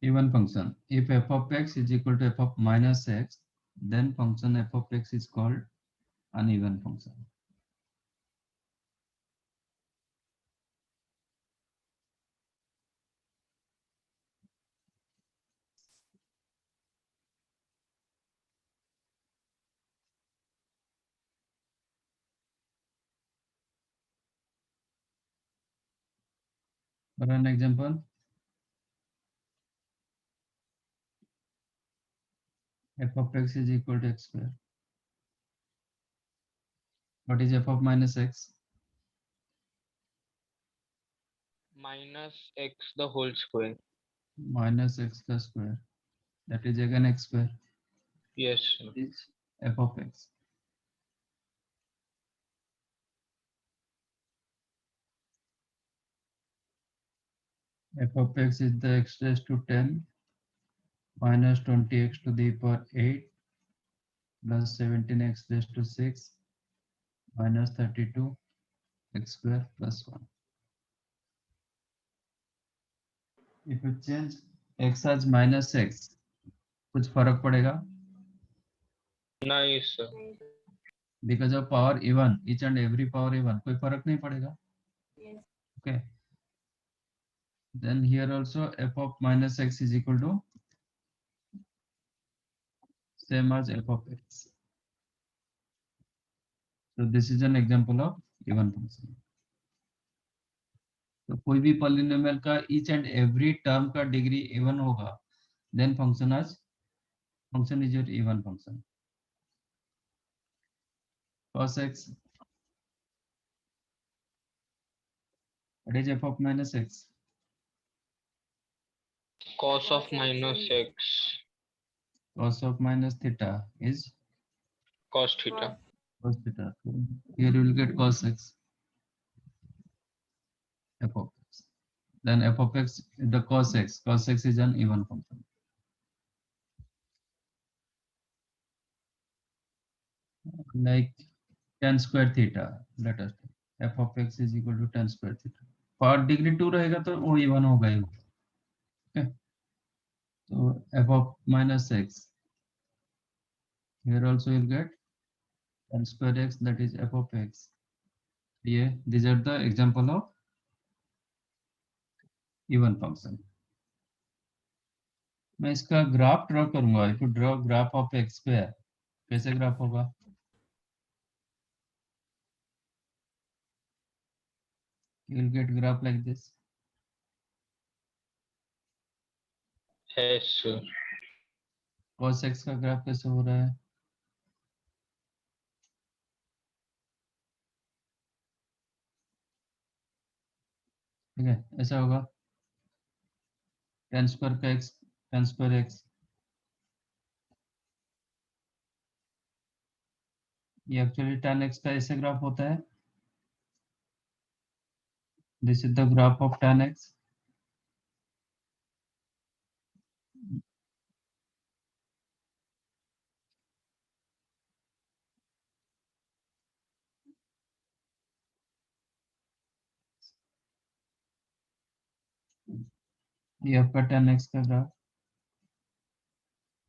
even function. If f of x is equal to f of minus x, then function f of x is called uneven function. For an example, f of x is equal to x square. What is f of minus x? minus x the whole square. Minus x the square. That is again x square. Yes, sir. Is f of x. F of x is the x raised to 10 minus 20x to the power 8 plus 17x raised to 6 minus 32 x square plus 1. If you change x as minus x, कुछ फर्क पड़ेगा? Nice, sir. Because of power even, each and every power even, कोई फर्क नहीं पड़ेगा. Okay. Then here also f of minus x is equal to same as f of x. So this is an example of even function. तो कोई भी polynomial का each and every term का degree even होगा, then function is your even function. Cos x, what is f of minus x? Cos of minus x. Cos of minus theta is Cos theta. cos theta. So here you will get cos x, f of x. Then f of x, the cos x is an even function. Like tan square theta, let us take f of x is equal to tan square theta. Power degree 2 रहेगा तो वो even होगा ही. Okay. So f of minus x, here also you'll get tan square x, that is f of x. Yeah, these are the example of even function. मैं इसका graph draw करूंगा. If you draw graph of x square, कैसे graph होगा? You will get graph like this. Yes, sir. Cos x का graph कैसे हो रहा है? ठीक है, ऐसा होगा. tan स्क्वायर का x, tan स्क्वायर x, ये एक्चुअली tan x का ऐसे ग्राफ होता है. This is the graph of tan x. ये आपका tan x का ग्राफ.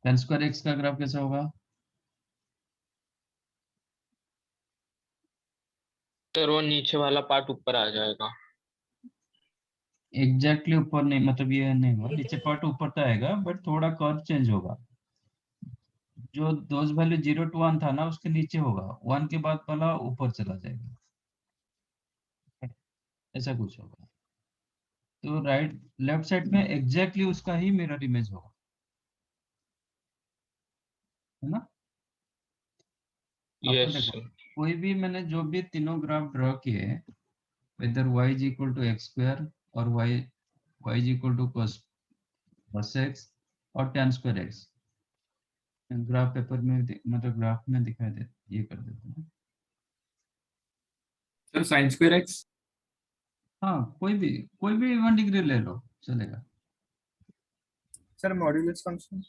tan स्क्वायर x का ग्राफ कैसा होगा? सर वो नीचे वाला पार्ट ऊपर आ जाएगा. एग्जैक्टली ऊपर नहीं, मतलब ये नहीं होगा. नीचे पार्ट ऊपर तो आएगा, बट थोड़ा कर्व चेंज होगा. जो दोज वैल्यू 0 to 1 था ना, उसके नीचे होगा. 1 के बाद वाला ऊपर चला जाएगा. ऐसा कुछ होगा. तो राइट लेफ्ट साइड में एग्जैक्टली उसका ही मिरर इमेज होगा, है ना? आपको यस देखो, सर. कोई भी मैंने जो भी तीनों ग्राफ ड्रॉ किए, whether y is equal to X square और y is equal to cos x और tan square x, graph paper में मतलब ग्राफ में दिखाई दे, ये कर देते हैं. Sir sine square x. हाँ, कोई भी 1 डिग्री ले लो, चलेगा. सर मॉड्यूलस फंक्शन,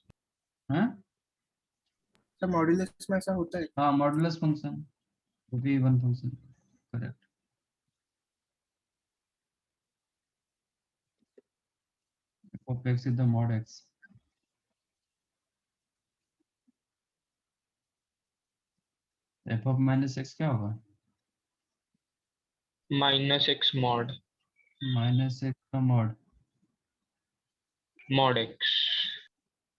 हाँ सर मॉड्यूलस में ऐसा होता है? हाँ, मॉडुलस फंक्शन, वो भी 1 function. Correct. of x is the mod x. f of minus x क्या होगा? minus x mod Minus x का mod, mod x.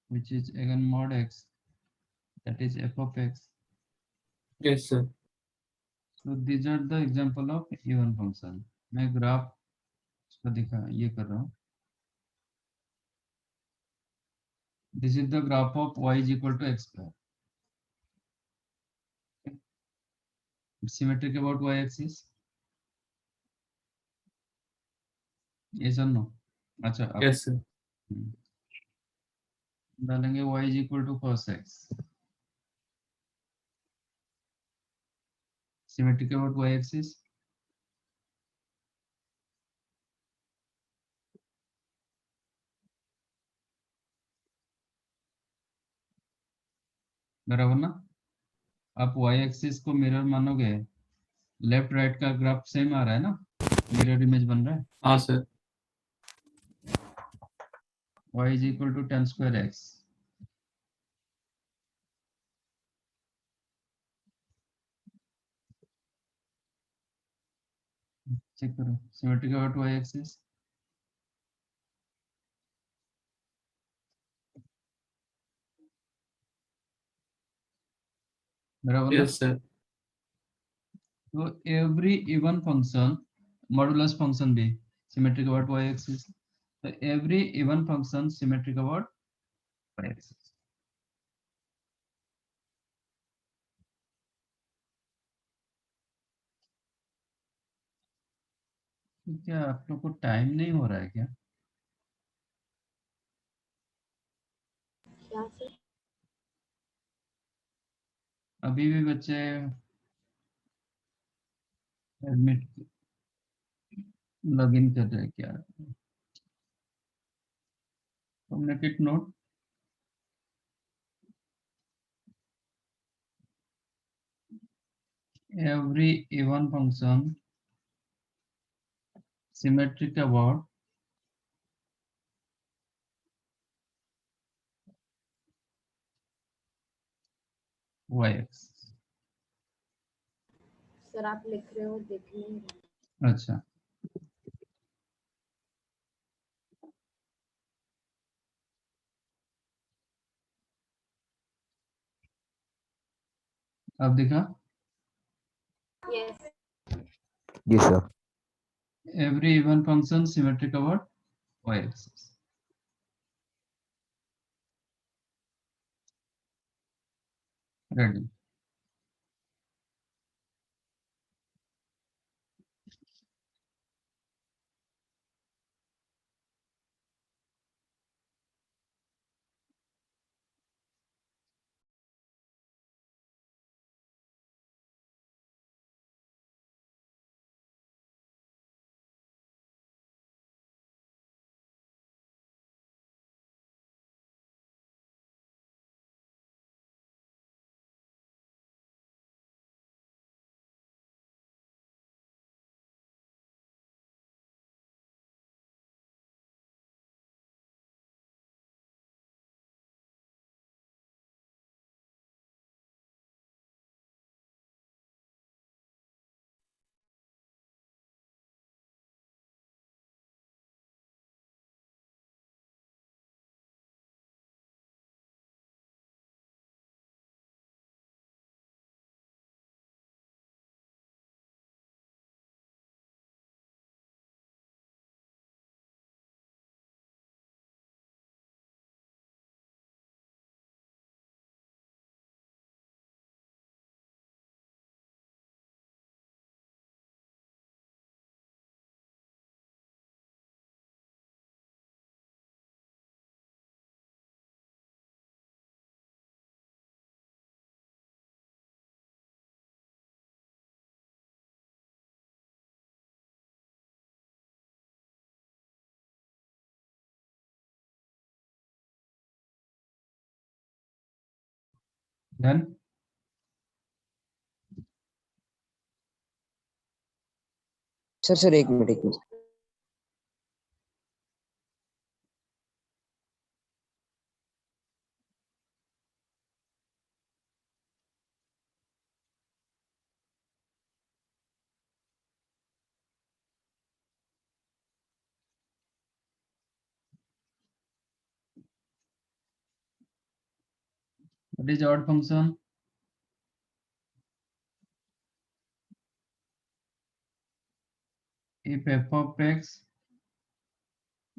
which is again mod x, that is f of x. Yes, sir. So these are the example of even function. मैं graph इसको दिखा ये कर रहा हूँ. This is the graph of y is equal to x square. It's symmetric about y axis. Yes or no? अच्छा अब Yes, sir. डालेंगे y is equal to cos x. Symmetric about y axis. बराबर ना? आप y axis को mirror मानोगे, left right का graph same आ रहा है ना, मिरर इमेज बन रहा है. हाँ sir. y is equal to tan square x. Check करो, सिमेट्रिक अबाउट y एक्सिस. बराबर ना? Yes, sir. तो every even function, modulus function भी सिमेट्रिक अबाउट y एक्सिस. तो every even function symmetric about y axis. क्या आप लोग को टाइम नहीं हो रहा है क्या? क्या सर? अभी भी बच्चे एडमिट लॉगिन कर रहे हैं क्या? Make it note. Every even function symmetric about y axis. Sir आप लिख रहे हो देख नहीं रहे. अच्छा, अब देखा. यस जी sir. Every even function symmetric about y axis. Ready. Done. Sir एक minute. What is odd function? If f of x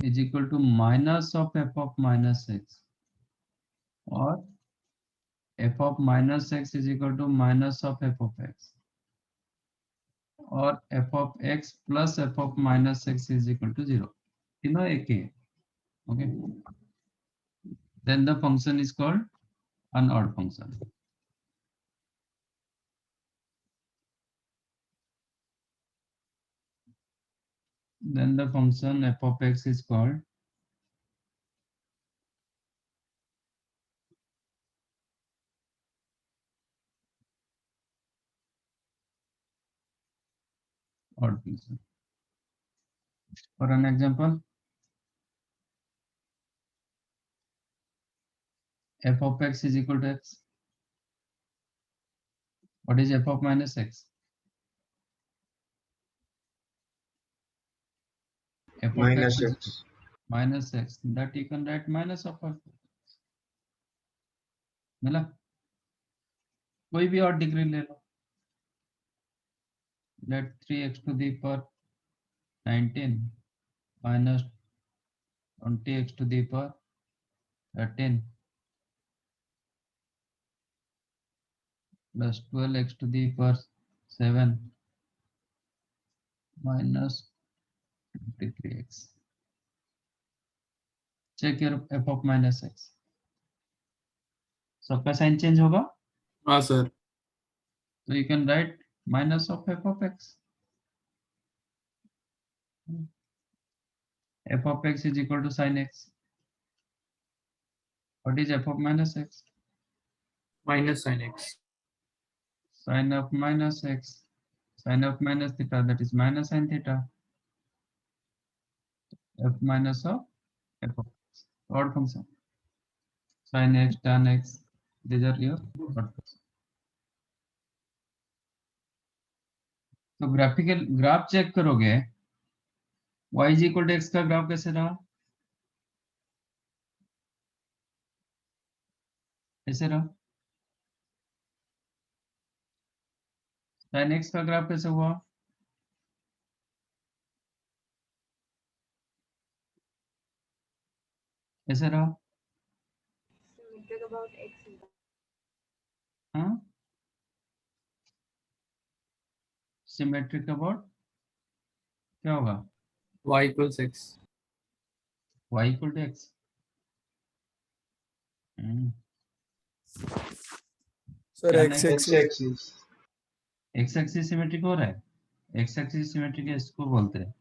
is equal to minus of f of minus x, or f of minus x is equal to minus of f of x, or f of x plus f of minus x is equal to 0. You know, okay. Then the function is called an odd function. Then the function f of x is called odd function. For an example, f of x is equal to x. What is f of minus x? F of Minus x is x. minus x. That you can write minus of f. मिला? कोई भी और degree ले लो. Let 3x to the power 19 minus 20x to the power 13 plus 12x to the power 7 minus 23x. Check your f of minus x. सबका sign change होगा, हाँ sir. so you can write minus of f of x. F of x is equal to sin x. What is f of minus x? Minus sin x. Sin of minus x. Sin of minus theta, that is minus sin theta. F minus of f of x. Odd function. Sin x, tan x. These are your odd function. तो graphical graph check करोगे, y is equal to x का graph कैसे रहा? ऐसे रहा. sin x का graph कैसे हुआ? ऐसे रहा. Symmetric about x. हाँ, सिमेट्रिक अबाउट क्या होगा? Y equals x. y equal to x. Sir क्या एक्स नहीं? एक्सिस x एक्सिस सिमेट्रिक हो रहा है. x एक्सिस सिमेट्रिक है, इसको बोलते हैं.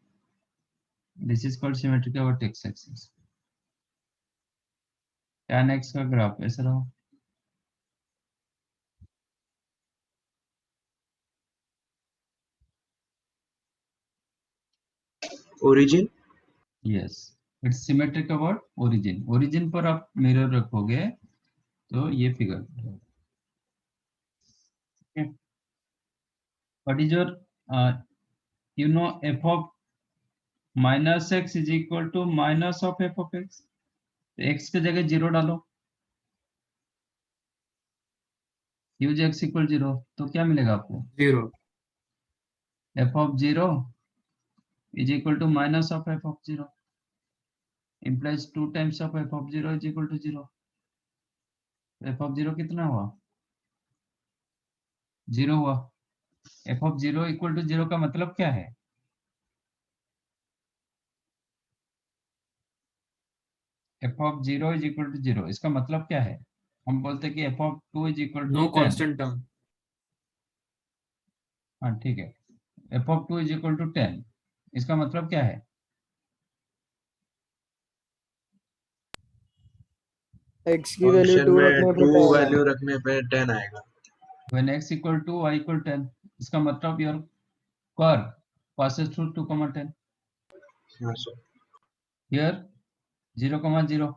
This is called symmetric about x axis. tan x का ग्राफ ऐसे रहा. Origin. Yes, it's symmetric about origin. Origin पर आप मिरर रखोगे तो ये figure. What is your you know f of minus x is equal to minus of f of x. x की जगह 0 डालो. यूज x इक्वल 0 तो क्या मिलेगा आपको? 0. f of 0 is equal to minus of f of 0 implies 2 times of f of 0 is equal to 0. f of 0 कितना हुआ? 0 हुआ. f of 0 इक्वल टू 0 का मतलब क्या है? f of 0 is equal to 0 इसका मतलब क्या है? हम बोलते हैं कि f of 2 is equal to No 10. constant term. हाँ ठीक है. f of 2 is equal to 10 इसका मतलब क्या है? एक्स की वैल्यू फंक्शन 2 में रखने पे 2 10 वैल्यू रखने पे 10 आएगा. When x equal to y equal 10 इसका मतलब your curve passes through 2, 10. हाँ sir. Here 0, 0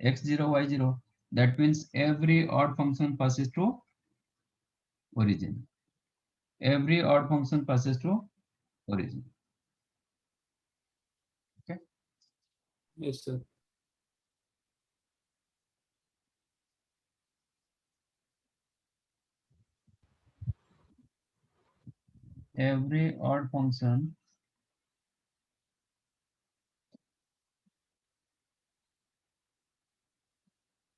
x0 y0, that means every odd function passes through origin. Every odd function passes through origin. Okay. Yes sir. every odd function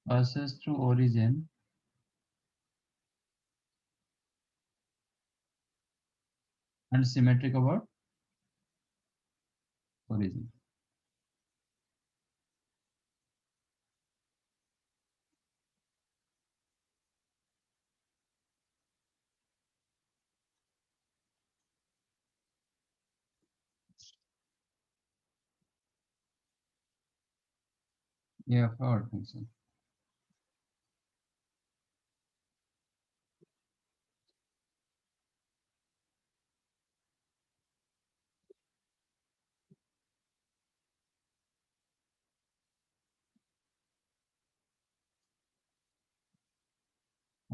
passes through origin and symmetric about origin. Yeah, odd function.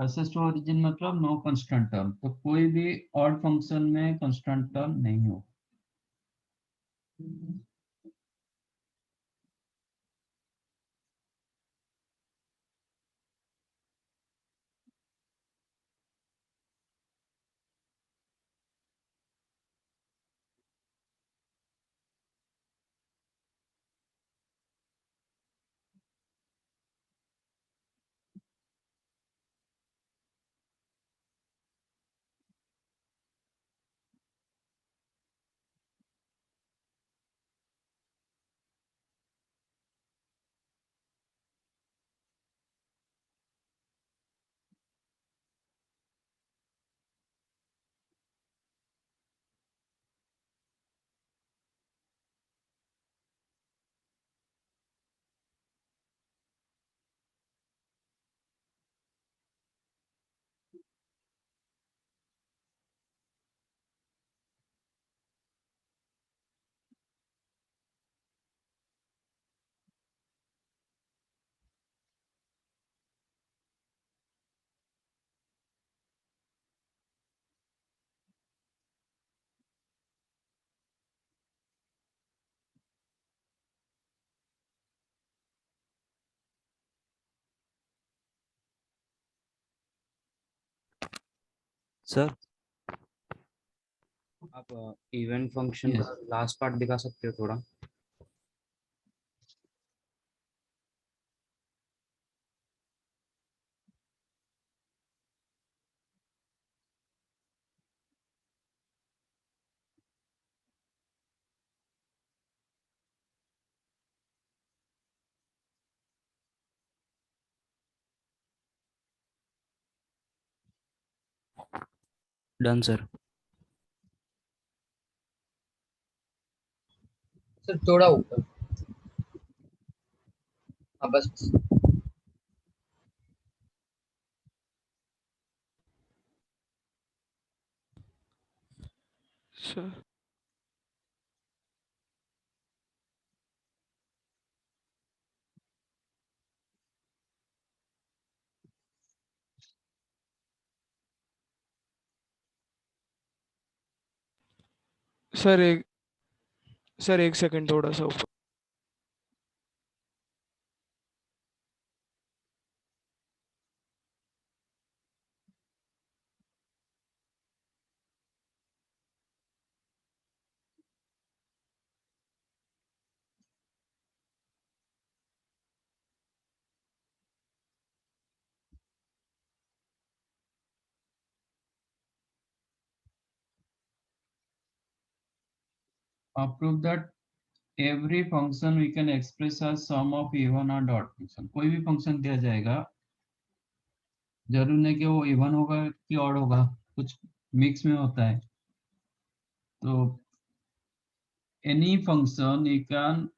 Access to origin मतलब no constant term, तो कोई भी odd function में constant term नहीं हो. Sir आप event function Yes. का last part दिखा सकते हो थोड़ा? Done sir. सर थोड़ा ऊपर. हाँ बस. सर सर एक सेकंड थोड़ा सा ऊपर. Prove that every function we can express as sum of even and odd function. कोई भी function दिया जाएगा, जरूर नहीं कि वो even होगा कि odd होगा, कुछ mix में होता है. तो any function you can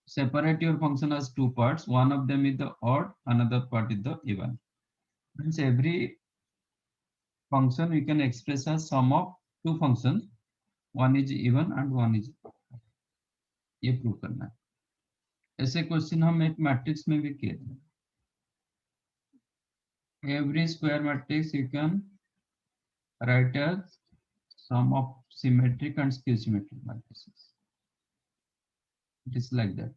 separate your function as two parts. One of them is the odd, another part is the even. Means every function we can express as sum of two functions. One is even and one is odd. ये prove करना है. ऐसे question हम एक matrix में भी किए थे. Every square matrix you can write as sum of symmetric and skew symmetric matrices. It is like that.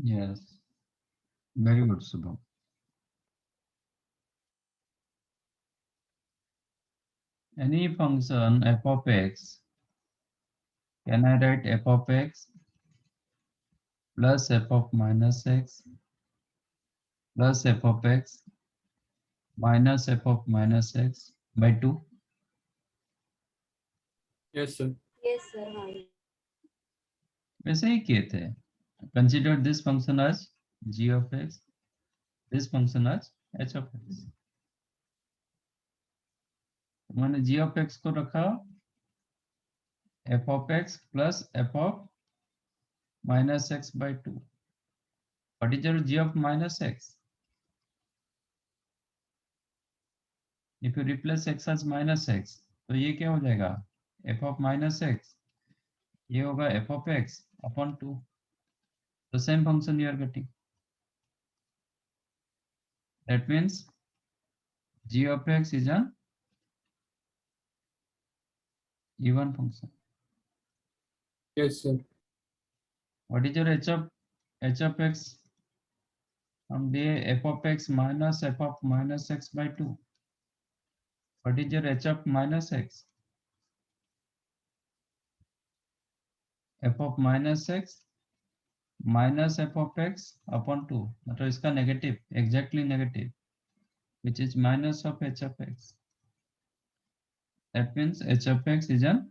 Yes, very good, Subham. Any function f of x, can I write f of x plus f of minus x plus f of x minus f of minus x by 2? Yes, sir. Yes, sir. हाँ. वैसे ही किए थे. Consider this function as g of x, this function as h of x. तो मैंने g of x को रखा f of x plus f of minus x by 2. What is your g of minus x? If you replace x as minus x, तो ये क्या हो जाएगा? f of minus x, ये होगा f of x upon 2. The same function you are getting. That means g of x is an even function. Yes, sir. What is your h of x? हम दिए f of x minus f of minus x by 2. What is your h of minus x? f of minus x minus f of x upon 2. मतलब इसका negative, exactly negative, which is minus of h of x. That means h of x is an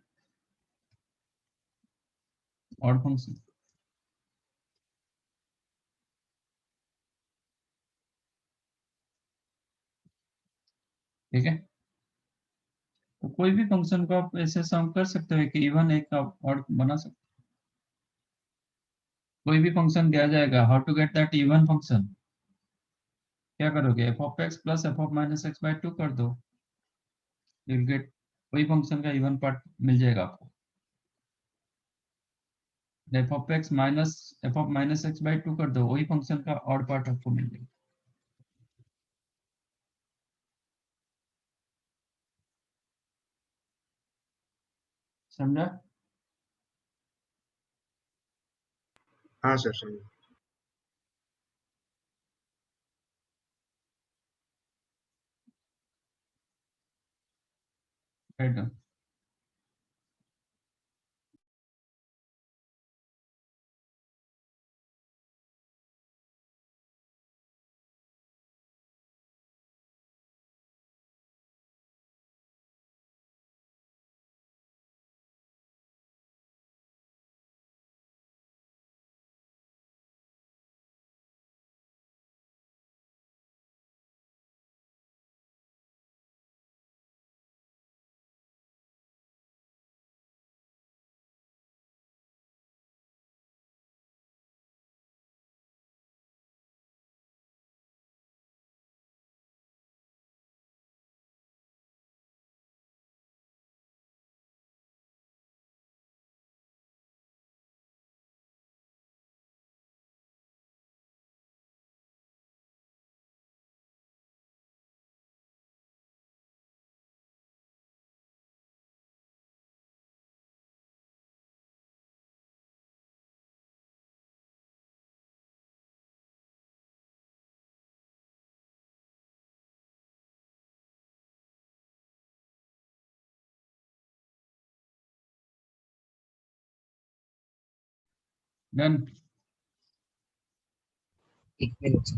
odd function. ठीक है, तो कोई भी function को आप ऐसे सम कर सकते हो कि इवन एक आप ऑड बना सकते हो. कोई भी फंक्शन दिया जाएगा, how to get that even function? क्या करोगे? f of x plus f of minus x by 2 कर दो, you'll get वही फंक्शन का इवन पार्ट मिल जाएगा आपको. f of x minus f of minus x by 2 कर दो, वही फंक्शन का ऑड पार्ट आपको मिल जाएगा. समझा? हाँ सर, समझ. Right done. Done. एक minute.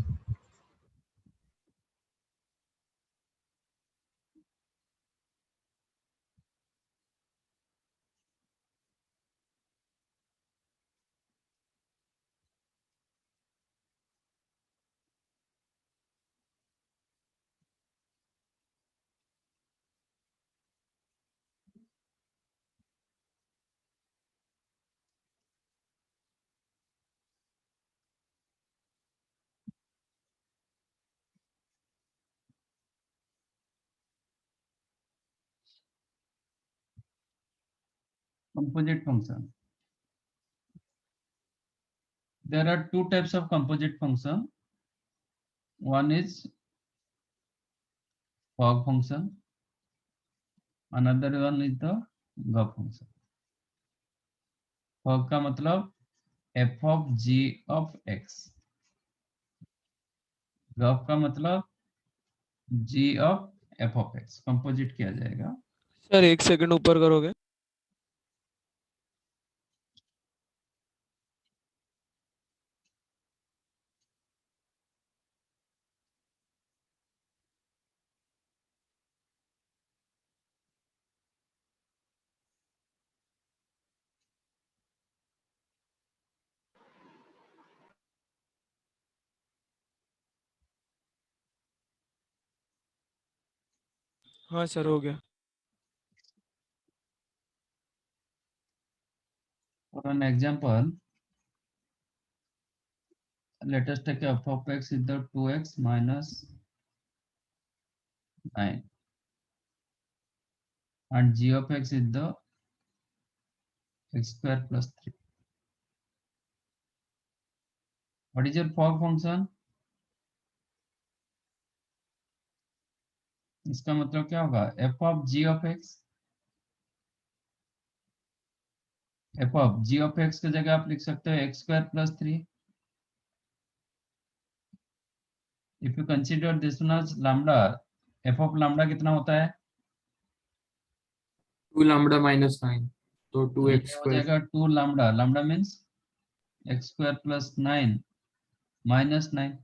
Composite function. There are two types of composite function. One is fog function. Another one is the Gauss function. Fog का मतलब F of G of X. गफ का मतलब G of F of X composite किया जाएगा। Sir 1 second ऊपर करोगे? हाँ सर हो गया। For an example, let us take f of x is the 2x minus 9 and g of x is the x square plus 3. What is your fog function? इसका मतलब क्या होगा? f of g of x, f of g of x की जगह आप लिख सकते हो x square plus 3. If you consider this one as lambda, f of lambda कितना होता है? 2 lambda minus 9 तो तो ये 2x हो square। जाएगा 2 lambda. Lambda means x square plus 9 minus 9,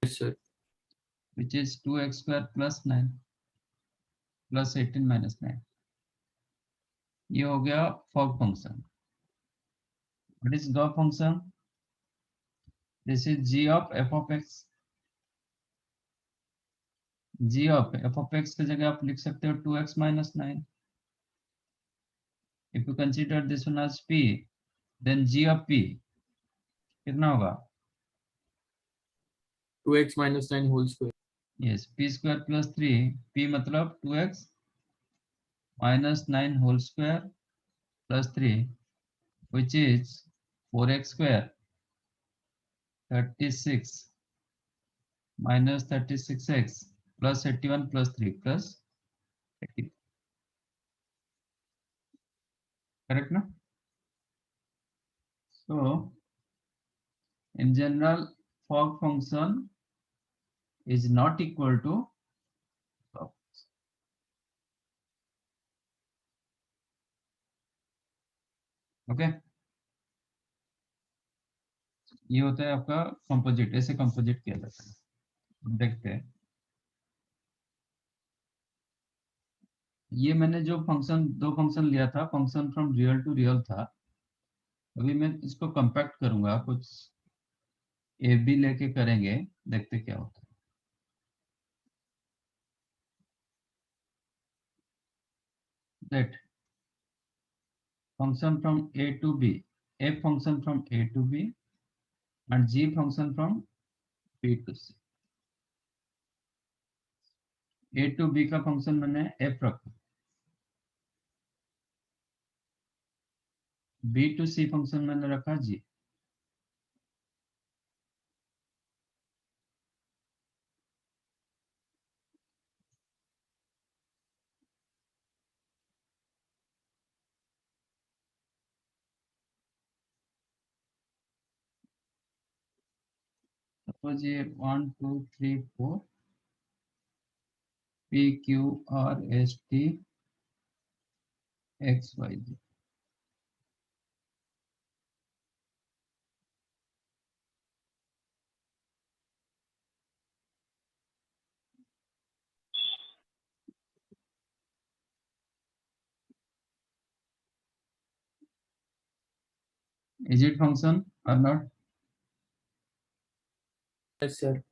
Yes sir। which is 2x square plus 9 plus 18 minus 9. ये हो गया fog function. What is gauge function? This is g of f of x. g of f of x की जगह आप लिख सकते हो 2x minus 9. If you consider this one as p, then g of p कितना होगा? 2x minus 9 whole square। Yes, p square plus 3. p मतलब 2x minus 9 whole square plus 3, which is 4x square 36 minus 36x plus 81 plus 3 plus 80. Correct ना? So in general, fog function is not equal to fog. Okay, ये होता है आपका composite. ऐसे composite किया जाता है. अब देखते हैं. ये मैंने जो फंक्शन, दो फंक्शन लिया था, function from real to real था. अभी मैं इसको कंपैक्ट करूंगा, कुछ ए बी लेके करेंगे, देखते क्या होता है. Let function from a to b, f function from a to b and g function from b to c. a to b का फंक्शन मैंने f रखा, b to c फंक्शन मैंने रखा g. सपोज ये 1 2 3 4 p q r s t x y z. Is it function or not? Yes sir।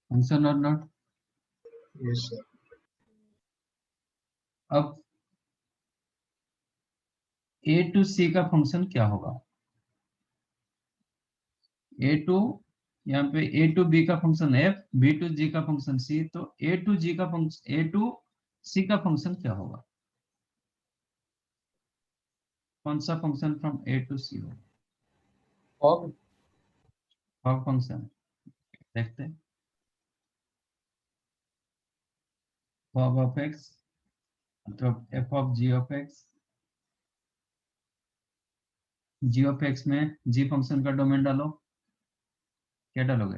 Function or not? Yes sir। अब a to c का function क्या होगा? a to, यहाँ पे a to b का function f, b to g का function c, तो a to g का फंक्शन, a to c का फंक्शन क्या होगा? कौन सा function from a to c होगा? fog। Fog function. देखते हैं. फॉग ऑफ एक्स मतलब F of G of X, G of X में जी फंक्शन का डोमेन डालो, क्या डालोगे?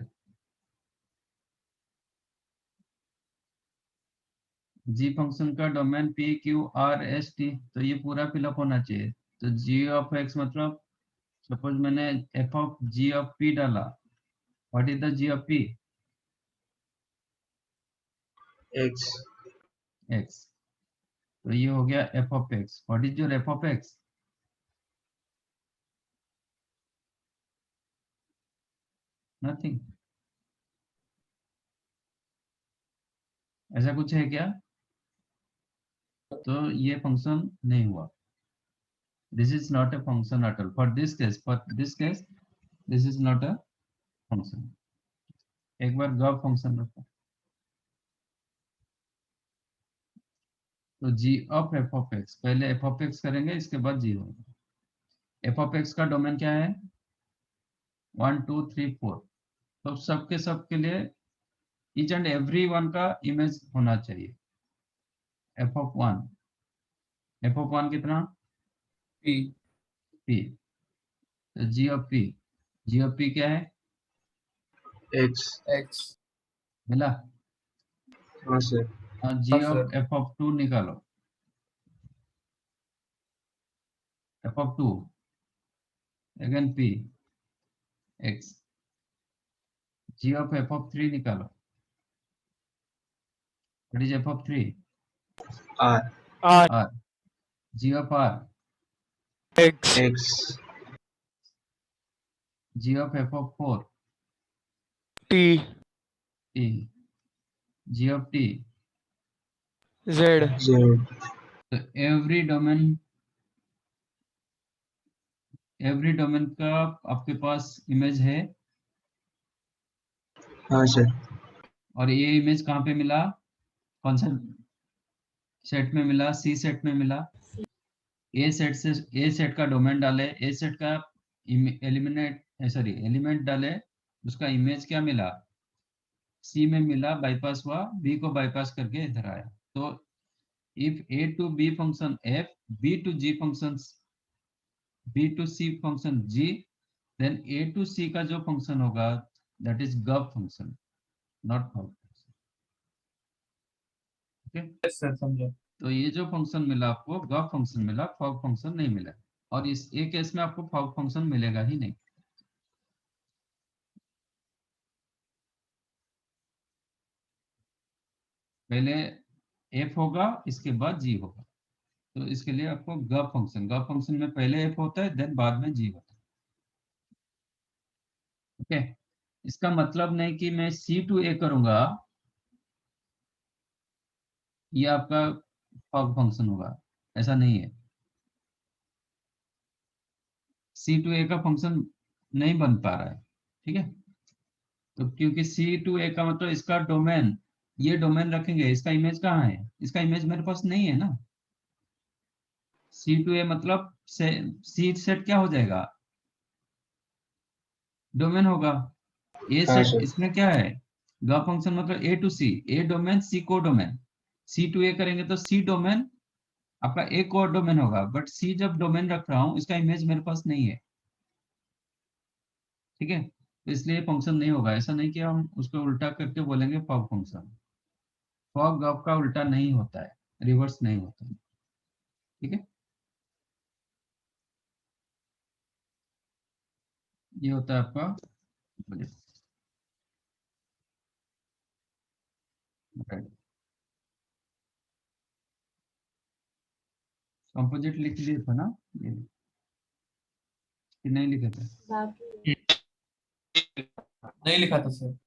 जी फंक्शन का domain P Q R S T, तो ये पूरा फिलअप होना चाहिए। तो जी ऑफ एक्स मतलब सपोज मैंने F of G of P डाला, what is the G of P? X. X. तो ये हो गया F of X. What is your F of X? Nothing. ऐसा कुछ है क्या? तो ये फंक्शन नहीं हुआ। This is not a function at all for this case this is not a function. एक बार गॉव फंक्शन रखो। तो G of F of x, पहले एफ ऑफ एक्स करेंगे इसके बाद जी होगा। एफ ऑफ एक्स का डोमेन क्या है? 1 2 3 4। तो सबके सबके लिए ईच एंड एवरी वन का इमेज होना चाहिए। F of one, F of one कितना? P. पी। तो G of P, G of P क्या है? X. X. मिला? हाँ सर। जी हाँ, of sir. F of two निकालो। F of two again P X. G of F of three निकालो। What is F of three? R. R. G of R, X. G of F of four, T T. G of T. Z Z. तो every domain का आपके पास image है, हाँ sir. और ये image कहाँ पे मिला? कौन सा सेट में मिला? सी सेट में मिला। ए सेट से ए सेट का डोमेन डाले, ए सेट का एलिमेंट डाले, उसका इमेज क्या मिला? सी में मिला, बाईपास हुआ, बी को बाईपास करके इधर आया। तो if A to B function f, B to G function, B to C function G, then A to C का जो फंक्शन होगा that is gof function, not fog function. Okay, Yes, sir. समझा. तो ये जो फंक्शन मिला आपको gof function मिला, फॉग फंक्शन नहीं मिला। और इस एक केस में आपको फॉग फंक्शन मिलेगा ही नहीं। पहले एफ होगा इसके बाद जी होगा। तो इसके लिए आपको गव फंक्शन में पहले एफ होता है देन बाद में जी होता है। ओके, इसका मतलब नहीं कि मैं सी टू ए करूंगा ये आपका फॉग फंक्शन होगा, ऐसा नहीं है। सी टू ए का फंक्शन नहीं बन पा रहा है, ठीक है। तो क्योंकि सी टू ए का मतलब इसका डोमेन, ये डोमेन रखेंगे, इसका इमेज कहाँ है? इसका इमेज मेरे पास नहीं है ना। सी टू ए मतलब सी सेट क्या हो जाएगा? डोमेन होगा। ए हाँ सेट सर। इसमें क्या है? गा फंक्शन मतलब ए टू सी, ए डोमेन सी को डोमेन। सी टू ए करेंगे तो सी डोमेन आपका ए को डोमेन होगा, बट सी जब डोमेन रख रहा हूं इसका इमेज मेरे पास नहीं है, ठीक है। तो इसलिए फंक्शन नहीं होगा। ऐसा नहीं कि हम उसको उल्टा करके बोलेंगे फॉग फंक्शन। फॉग गॉफ का उल्टा नहीं होता है, रिवर्स नहीं होता है, ठीक है। ये होता है आपका कंपोजिट लिख लिए था ना ये, कि नहीं लिखे थे? बाकी नहीं लिखा था सर.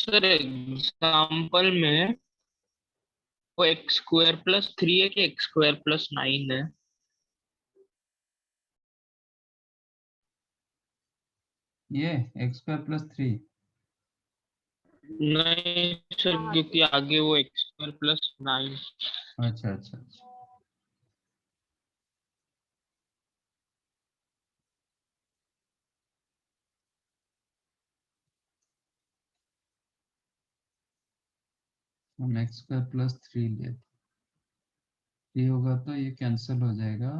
सर एग्जाम्पल में वो एक्स स्क्वायर प्लस 3 है कि एक्स स्क्वायर प्लस 9 है? ये एक्स स्क्वायर प्लस 3। नहीं सर, हाँ, क्योंकि आगे वो एक्स स्क्वायर प्लस 9। अच्छा अच्छा अच्छा। हम एक्स स्क्वायर प्लस 3 ले 3 होगा तो ये कैंसिल हो जाएगा।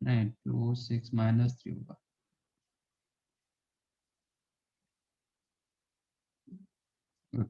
नहीं, 2 6 माइनस 3 होगा। Good.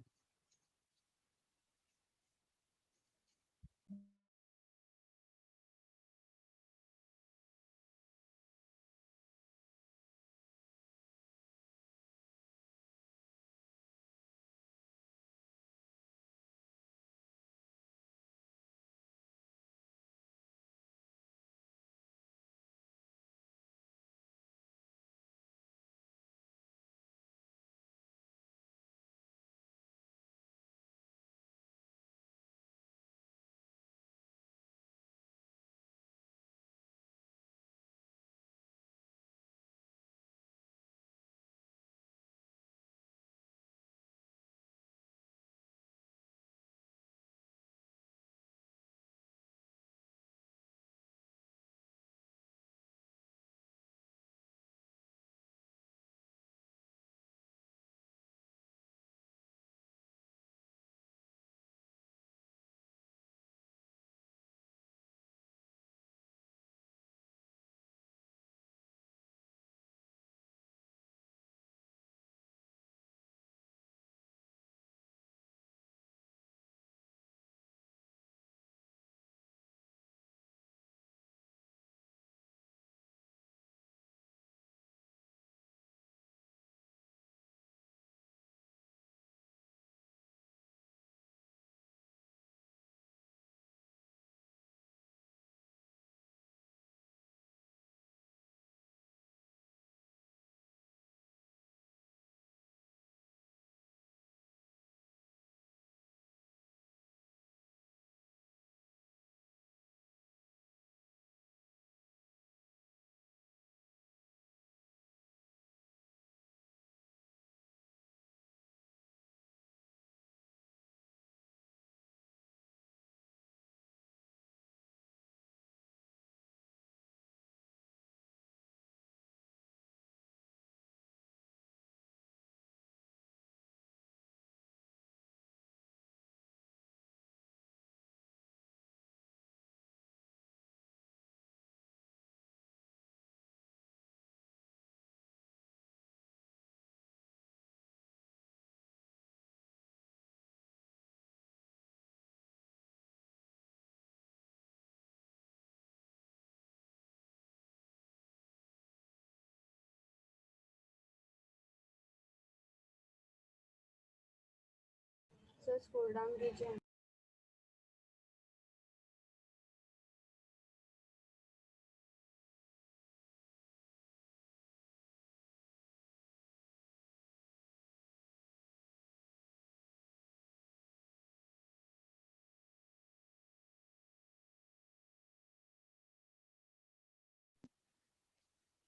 सर स्क्रॉल डाउन कीजिए।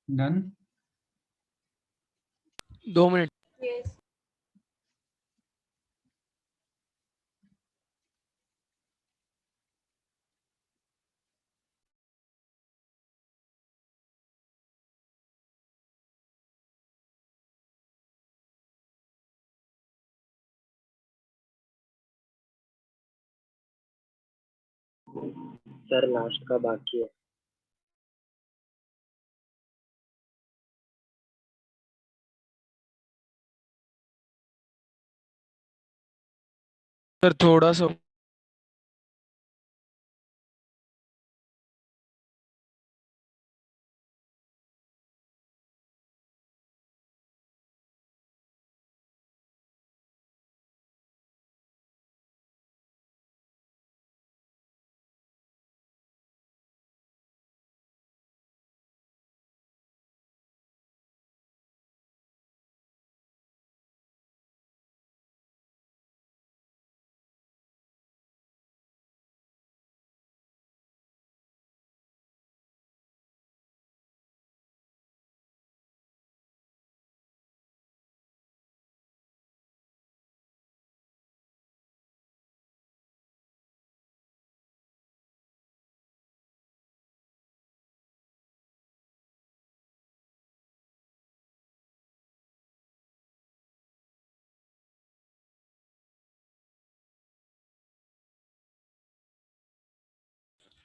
Done. 2 minute. Yes. Sir last का बाकी है। सर थोड़ा सा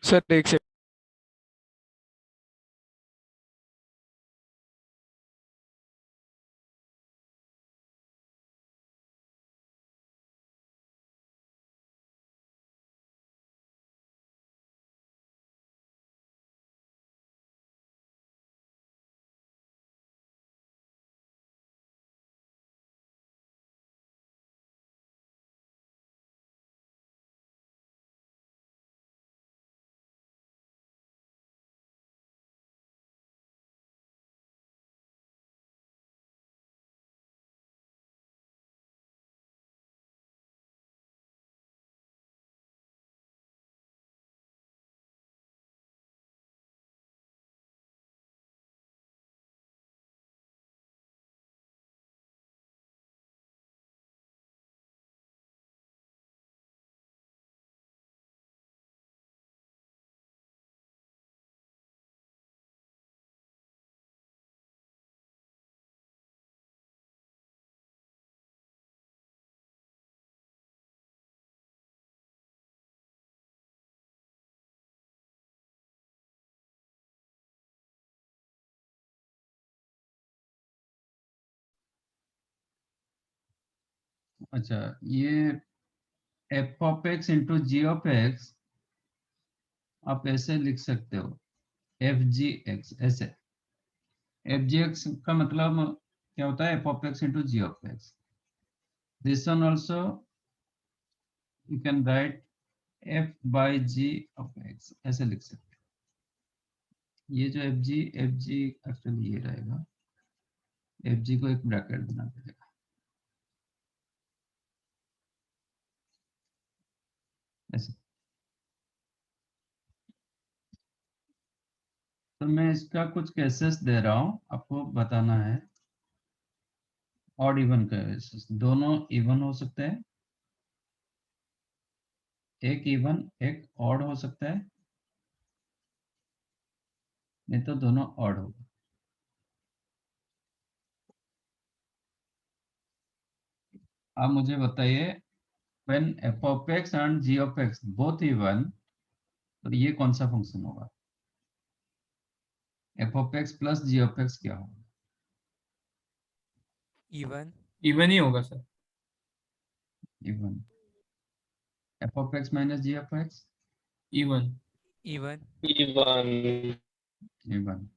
सर एक सेकंड। अच्छा, ये F of X into G of X आप ऐसे लिख सकते हो, एफ जी एक्स ऐसे। एफ जी एक्स का मतलब क्या होता है? F of X into G of X. This one also you can write F by G of X, ऐसे लिख सकते हो। ये जो एफ जी एक्चुअली ये रहेगा, एफ जी को एक ब्रैकेट बना देगा ऐसे। तो मैं इसका कुछ केसेस दे रहा हूं, आपको बताना है। ऑड इवन केसेस, दोनों इवन हो सकते हैं, एक इवन एक ऑड हो सकता है, नहीं तो दोनों ऑड होगा। आप मुझे बताइए, when f of x and g of x both even, तो ये कौन सा फंक्शन होगा? f of x plus g of x क्या होगा? इवन। इवन ही होगा sir. Even. f of x minus g of x even. Even. even even.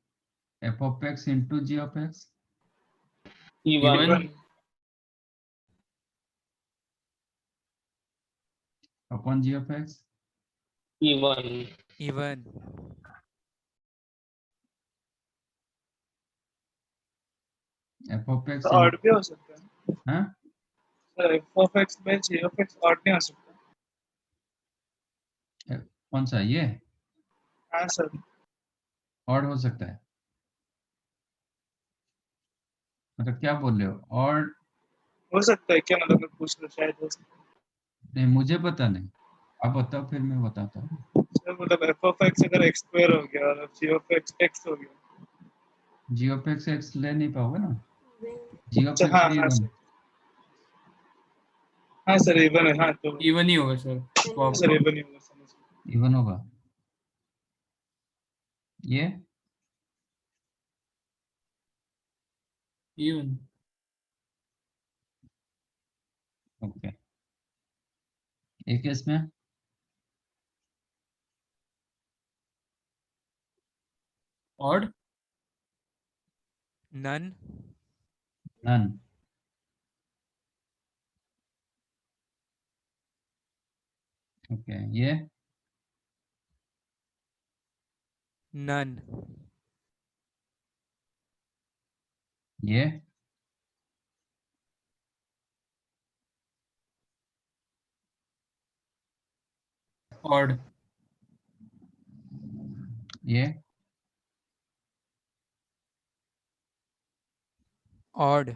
f of x into g of x even upon g of x even even. f of x odd भी हो सकता है हाँ, sir. F of X में जी of X odd नहीं हो सकता। कौन सा ये हाँ सर, ऑड हो सकता है? मतलब क्या बोल रहे हो? ऑड हो सकता है क्या? मतलब मैं पूछ रहा, शायद हो सकता नहीं, मुझे पता नहीं, आप बताओ फिर मैं बताता हूँ। है सर। मतलब एफ ऑफ एक्स अगर एक्स स्क्वायर हो गया और जी ऑफ एक्स एक्स हो गया। जी ऑफ एक्स एक्स ले नहीं पाओगे ना, When जी ऑफ अच्छा, एक्स हाँ भी हाँ इवन। सर। हाँ सर, इवन है। हाँ तो इवन ही होगा sir. when sir even he होगा, समझ गया। इवन होगा ये। इवन। ओके, एक केस में ऑड। नन। नन। ओके, ये नन। ये ऑड। ये ऑड।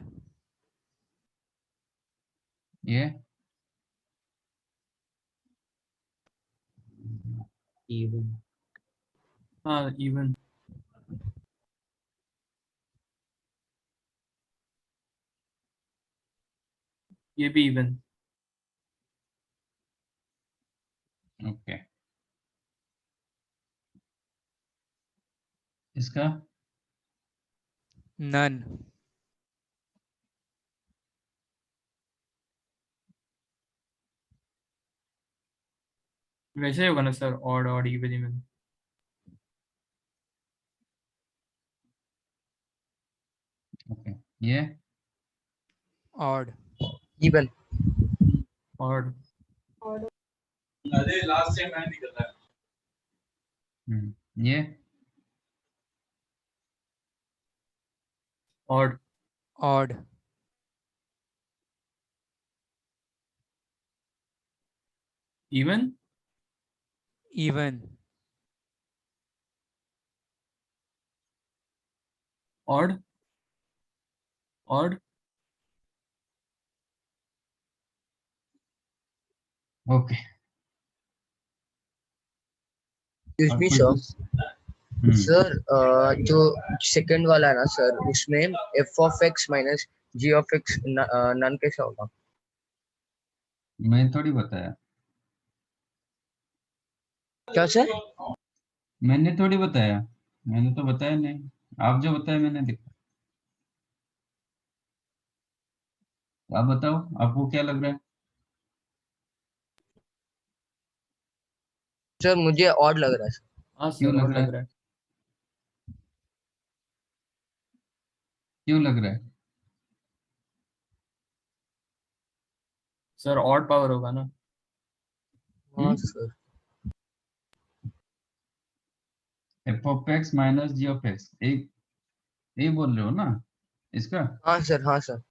ये even, हाँ इवन। ये भी इवन। ओके। इसका none, वैसे ही होगा ना sir, odd odd even even. Okay, ये odd, इवन, ऑड, Odd. ये odd, odd, even, even, odd, odd, okay. Excuse और मी कोई सर। कुछ? सर जो सेकंड वाला है ना सर, उसमें F of X minus G of X none कैसा होगा? मैं थोड़ी बताया, क्या सर? मैंने थोड़ी बताया, मैंने तो बताया नहीं, आप जो बताया मैंने देखा। आप बताओ, आपको क्या लग रहा है? सर मुझे ऑड लग रहा है सर। हाँ क्यों सर, लग ऑड रहा लग है? रहा है। क्यों लग रहा है? सर ऑड पावर होगा ना। हाँ sir. F of X minus G of X, एक यही बोल रहे हो ना इसका? हाँ सर, हाँ सर।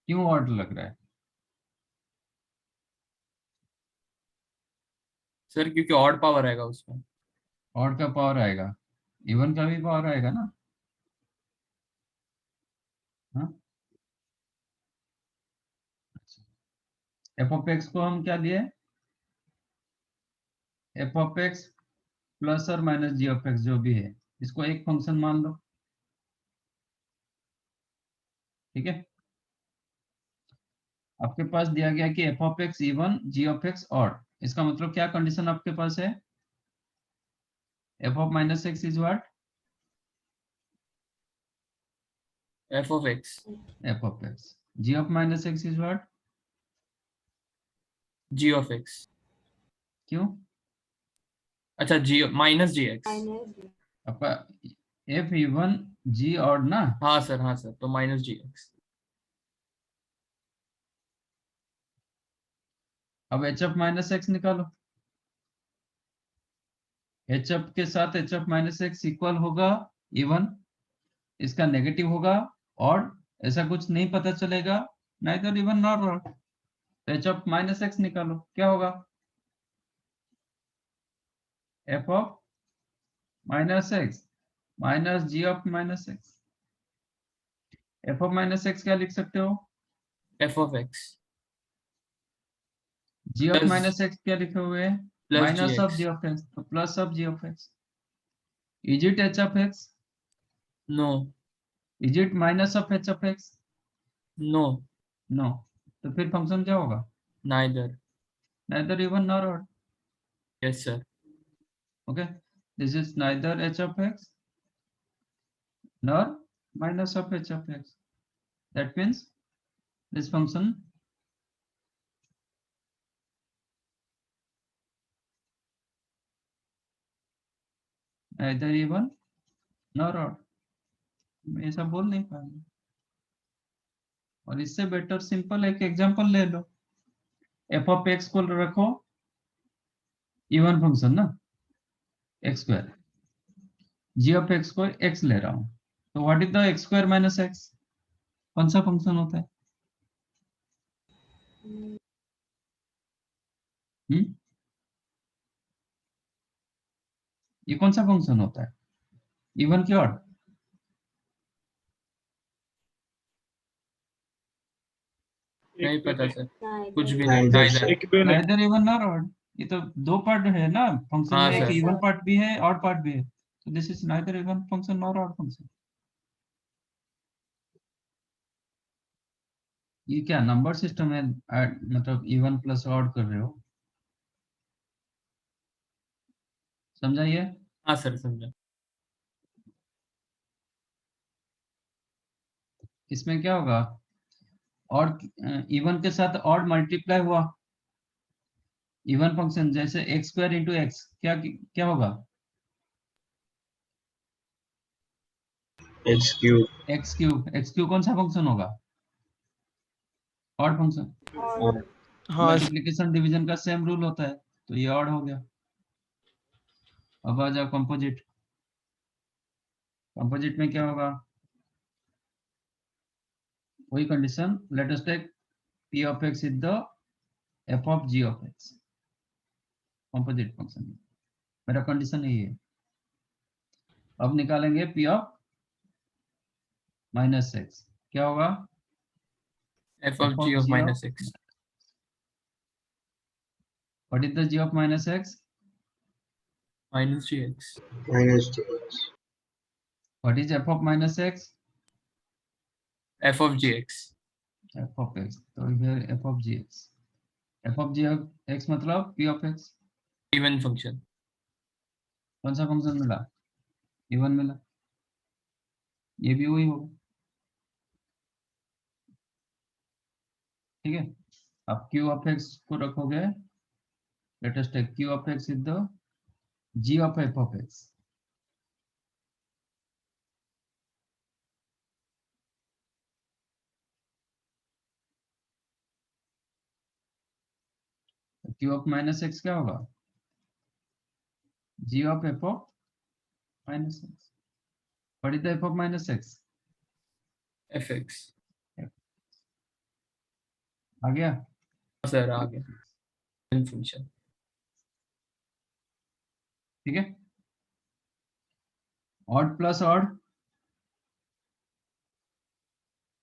क्यों ऑड लग रहा है? सर क्योंकि ऑड पावर आएगा उसमें। ऑड का पावर आएगा, इवन का भी पावर आएगा ना? हाँ, एफ ऑफ एक्स को हम क्या लिए? एफ ऑफ एक्स प्लस और माइनस जी ऑफ एक्स जो भी है, इसको एक फंक्शन मान लो, ठीक है। आपके पास दिया गया कि F of X even, G of X odd, इसका मतलब क्या कंडीशन आपके पास है? F of minus X is what? F of X, F of X. G of minus X is what? G of X. क्यों? अच्छा, G minus G X. Minus. आपका F even G odd ना? हाँ sir, हाँ sir, तो minus G X. अब H of minus X निकालो, H of के साथ H of minus X equal होगा इवन, इसका नेगेटिव होगा ऑड, ऐसा कुछ नहीं पता चलेगा, neither even not odd. H of minus X निकालो, क्या होगा? F of minus X minus G of minus X. F of minus x क्या लिख सकते हो? F of X G of plus minus x क्या लिखे हुए हैं? Plus G minus of G X. Of X, तो plus of G of x. Is it h of x? No, is it minus of h of x? No, no. तो फिर function क्या होगा? Neither. Neither even nor odd. Yes sir. Okay, this is neither h of x nor minus of h of x. That means this function neither even nor odd. मैं ऐसा बोल नहीं पाऊंगा। और इससे बेटर सिंपल एक एग्जांपल ले लो, F of x को रखो इवन फंक्शन ना, x square, g of x को एक्स ले रहा हूं, तो what is the x square minus x? कौन सा फंक्शन होता है? हम्म, ये कौन सा फंक्शन होता है, इवन की ऑड? नहीं पता सर, कुछ भी Neither. नहीं, Neither, नाइदर। एक भी नहीं। नाइदर इवन नॉर ऑड, ये तो दो पार्ट है ना फंक्शन हाँ में, एक सर। Even sir. पार्ट भी है ऑड पार्ट भी है, तो this is neither even function nor odd function. ये क्या नंबर सिस्टम है? मतलब इवन प्लस ऑड कर रहे हो, समझाइए। हाँ सर समझा। इसमें क्या होगा, और इवन के साथ और मल्टीप्लाई हुआ, इवन फंक्शन जैसे एक्स स्क्वायर इंटू एक्स, क्या होगा, एक्स क्यूब, एक्स क्यूब कौन सा फंक्शन होगा, ऑड फंक्शन। और हाँ मल्टीप्लिकेशन डिवीजन का सेम रूल होता है, तो ये ऑड हो गया। अब आ जाओ कंपोजिट। कंपोजिट में क्या होगा, वही condition, let us take p of x is the f of g of x, composite function, मेरा कंडीशन यही है। अब निकालेंगे p of माइनस एक्स, क्या होगा, f of g of minus x, what is the g of minus x, minus gx, minus dx, what is f of minus x, f of gx, f of x, तो here f of gx, f of gx मतलब p of x, even function, कौन सा function मिला, even मिला, ये भी वही होगा, ठीक है। अब q of x को रखोगे, let us take q of x is the g of f of x, q of minus x क्या होगा, g of f of minus x, what is the f of minus x, fx, आ गया। Sir आ गया, even function, ठीक है, odd plus odd,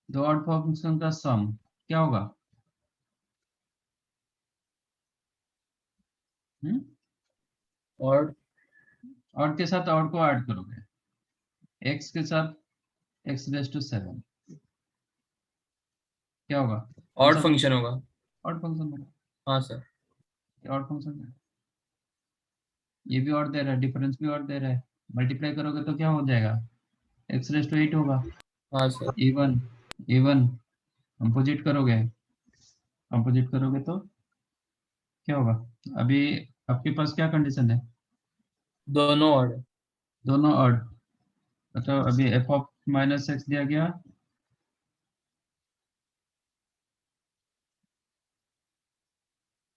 दो odd function का सम क्या होगा, और ऑड के साथ ऑड को ऐड करोगे, x के साथ x रेज टू 7, क्या होगा, और फंक्शन होगा, ऑड फंक्शन होगा, हाँ सर, ऑड फंक्शन है, ये भी ऑड दे रहा है, डिफरेंस भी ऑड दे रहा है, मल्टीप्लाई करोगे तो क्या हो जाएगा, x रेज टू 8 होगा, हाँ सर, इवन इवन कंपोजिट करोगे तो क्या होगा, अभी आपके पास क्या कंडीशन है, दोनों और दोनों ऑड, मतलब अभी f ऑफ माइनस एक्स दिया गया,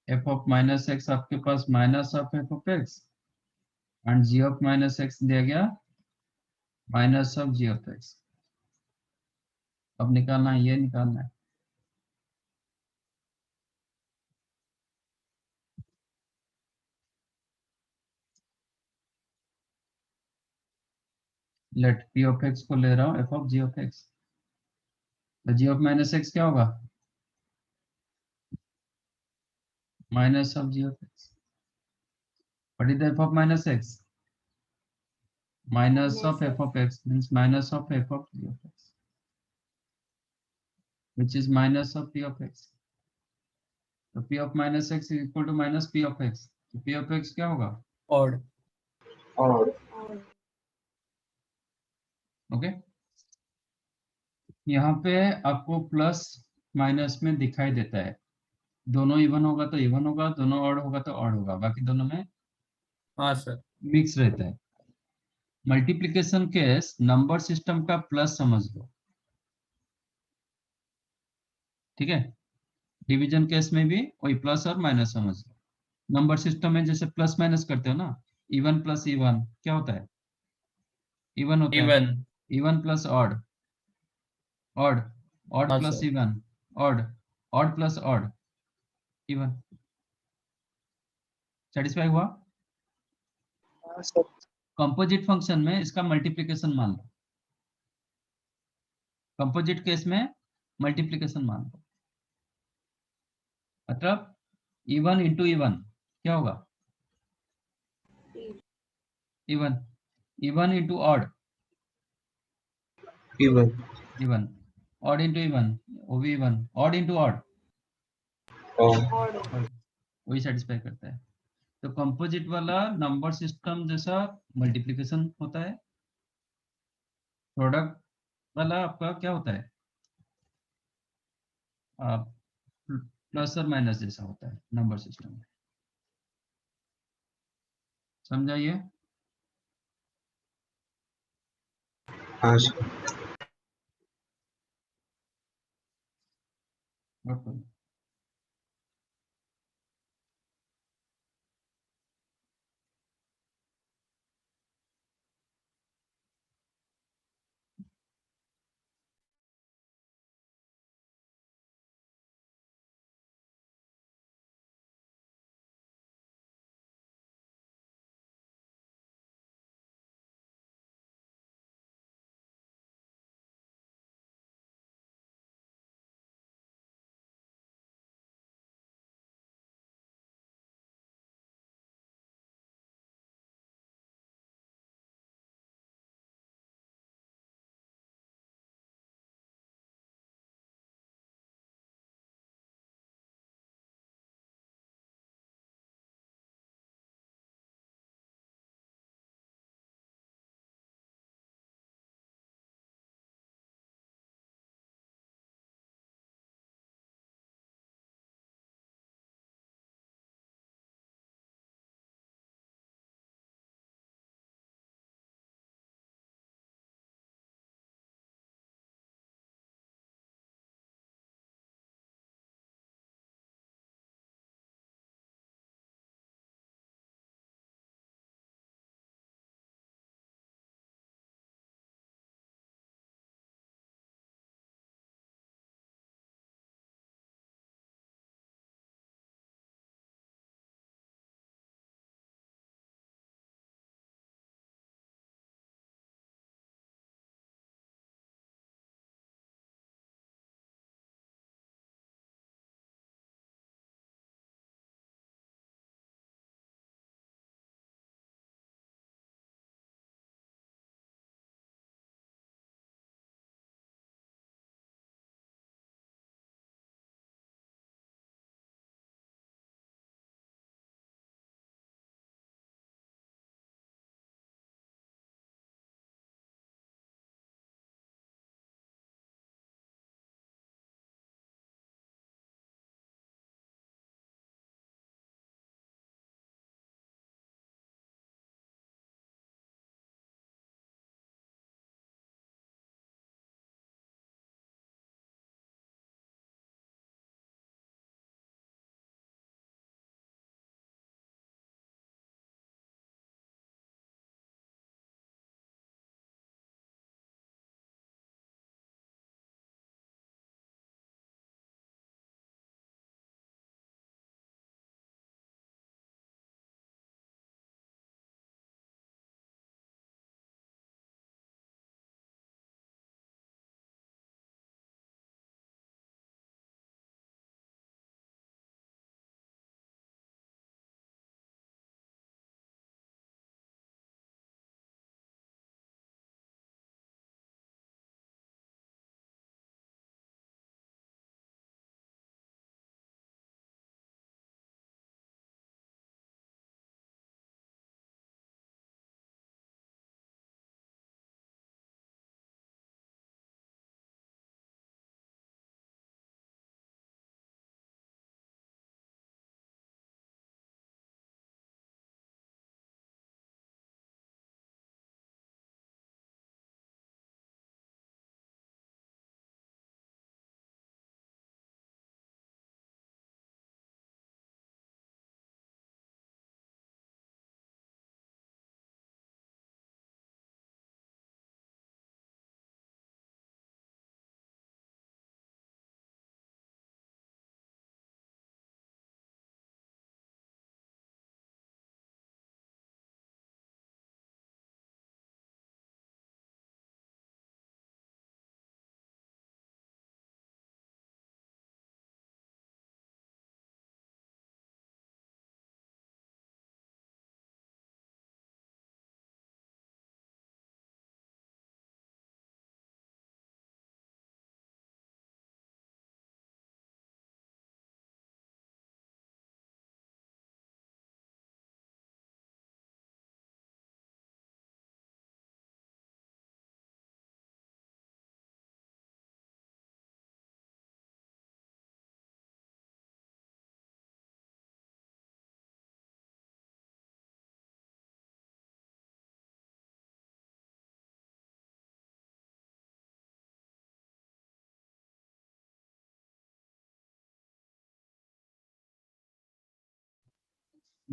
f ऑफ माइनस एक्स आपके पास minus of f of x, and g of minus x दिया गया minus of g of x। अब निकालना है, ये निकालना है, लेट p ऑफ x को ले रहा हूँ f of g of x, तो g ऑफ माइनस एक्स क्या होगा, minus of g of x, what is the f of minus x, minus of f of x means minus of f of g of x, which is minus of p of x, तो p of minus x is equal to minus p of x, तो p of x क्या होगा, और और okay. यहाँ पे आपको plus minus में दिखाई देता है, दोनों इवन होगा तो इवन होगा, दोनों ऑड होगा तो ऑड होगा, बाकी दोनों में हाँ सर, मिक्स रहता है। मल्टीप्लिकेशन केस नंबर सिस्टम का प्लस समझ लो, ठीक है, डिवीजन केस में भी वही प्लस और माइनस समझ लो, नंबर सिस्टम में जैसे प्लस माइनस करते हो ना, इवन प्लस इवन क्या होता है, इवन होता है, even, even plus odd, odd odd हाँ plus sir, even, odd odd plus odd, even. Satisfy हुआ। हाँ सर, कंपोजिट फंक्शन में इसका मल्टीप्लिकेशन मान लो, कंपोजिट केस में मल्टीप्लिकेशन मान लो, मतलब इवन इंटू इवन क्या होगा, even, even into odd, even, even, odd into even वो भी इवन, ऑड इंटू ऑड और वही सेटिस्फाई करता है। तो कंपोजिट वाला नंबर सिस्टम जैसा मल्टीप्लिकेशन होता है, प्रोडक्ट वाला आपका क्या होता है, प्लस और माइनस जैसा होता है नंबर सिस्टम में। समझाइए। हाँ सर। नोट करो।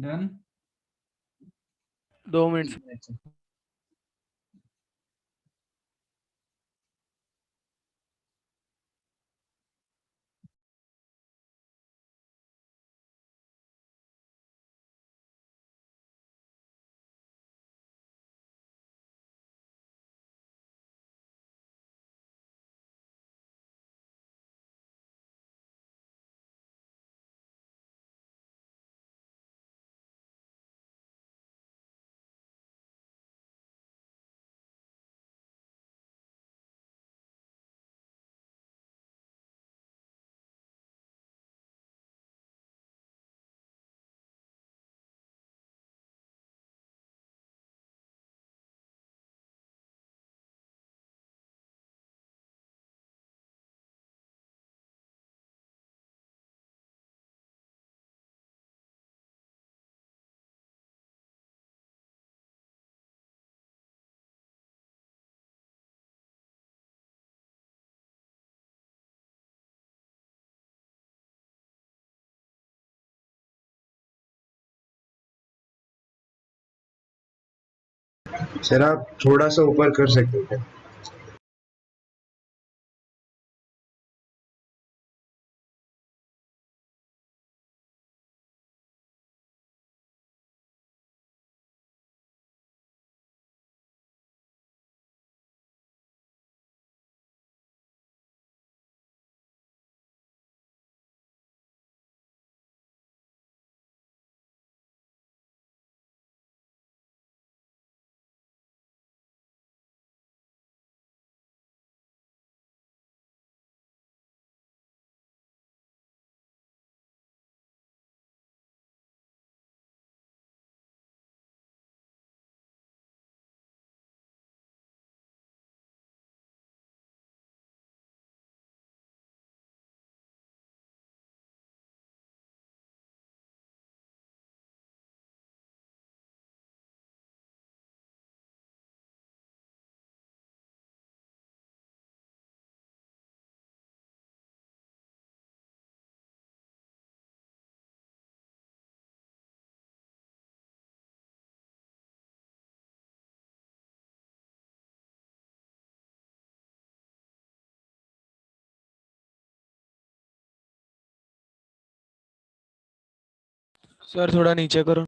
डन। 2 मिनट। सर आप थोड़ा सा ऊपर कर सकते हैं। सर थोड़ा नीचे करो।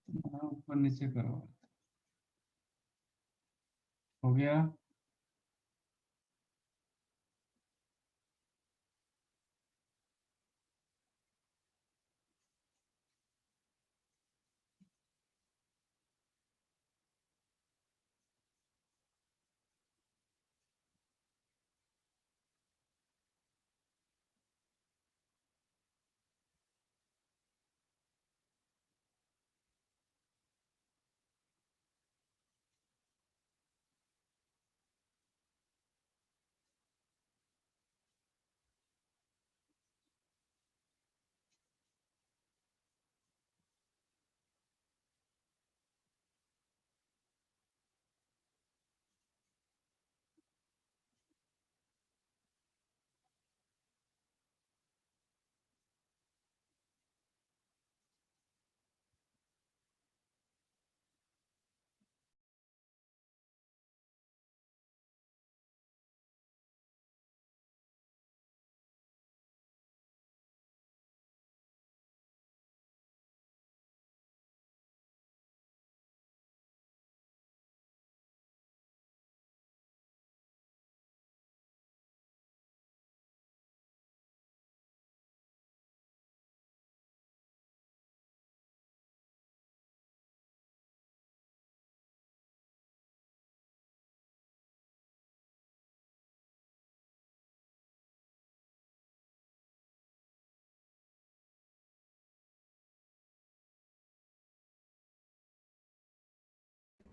ऊपर नीचे करो। हो गया।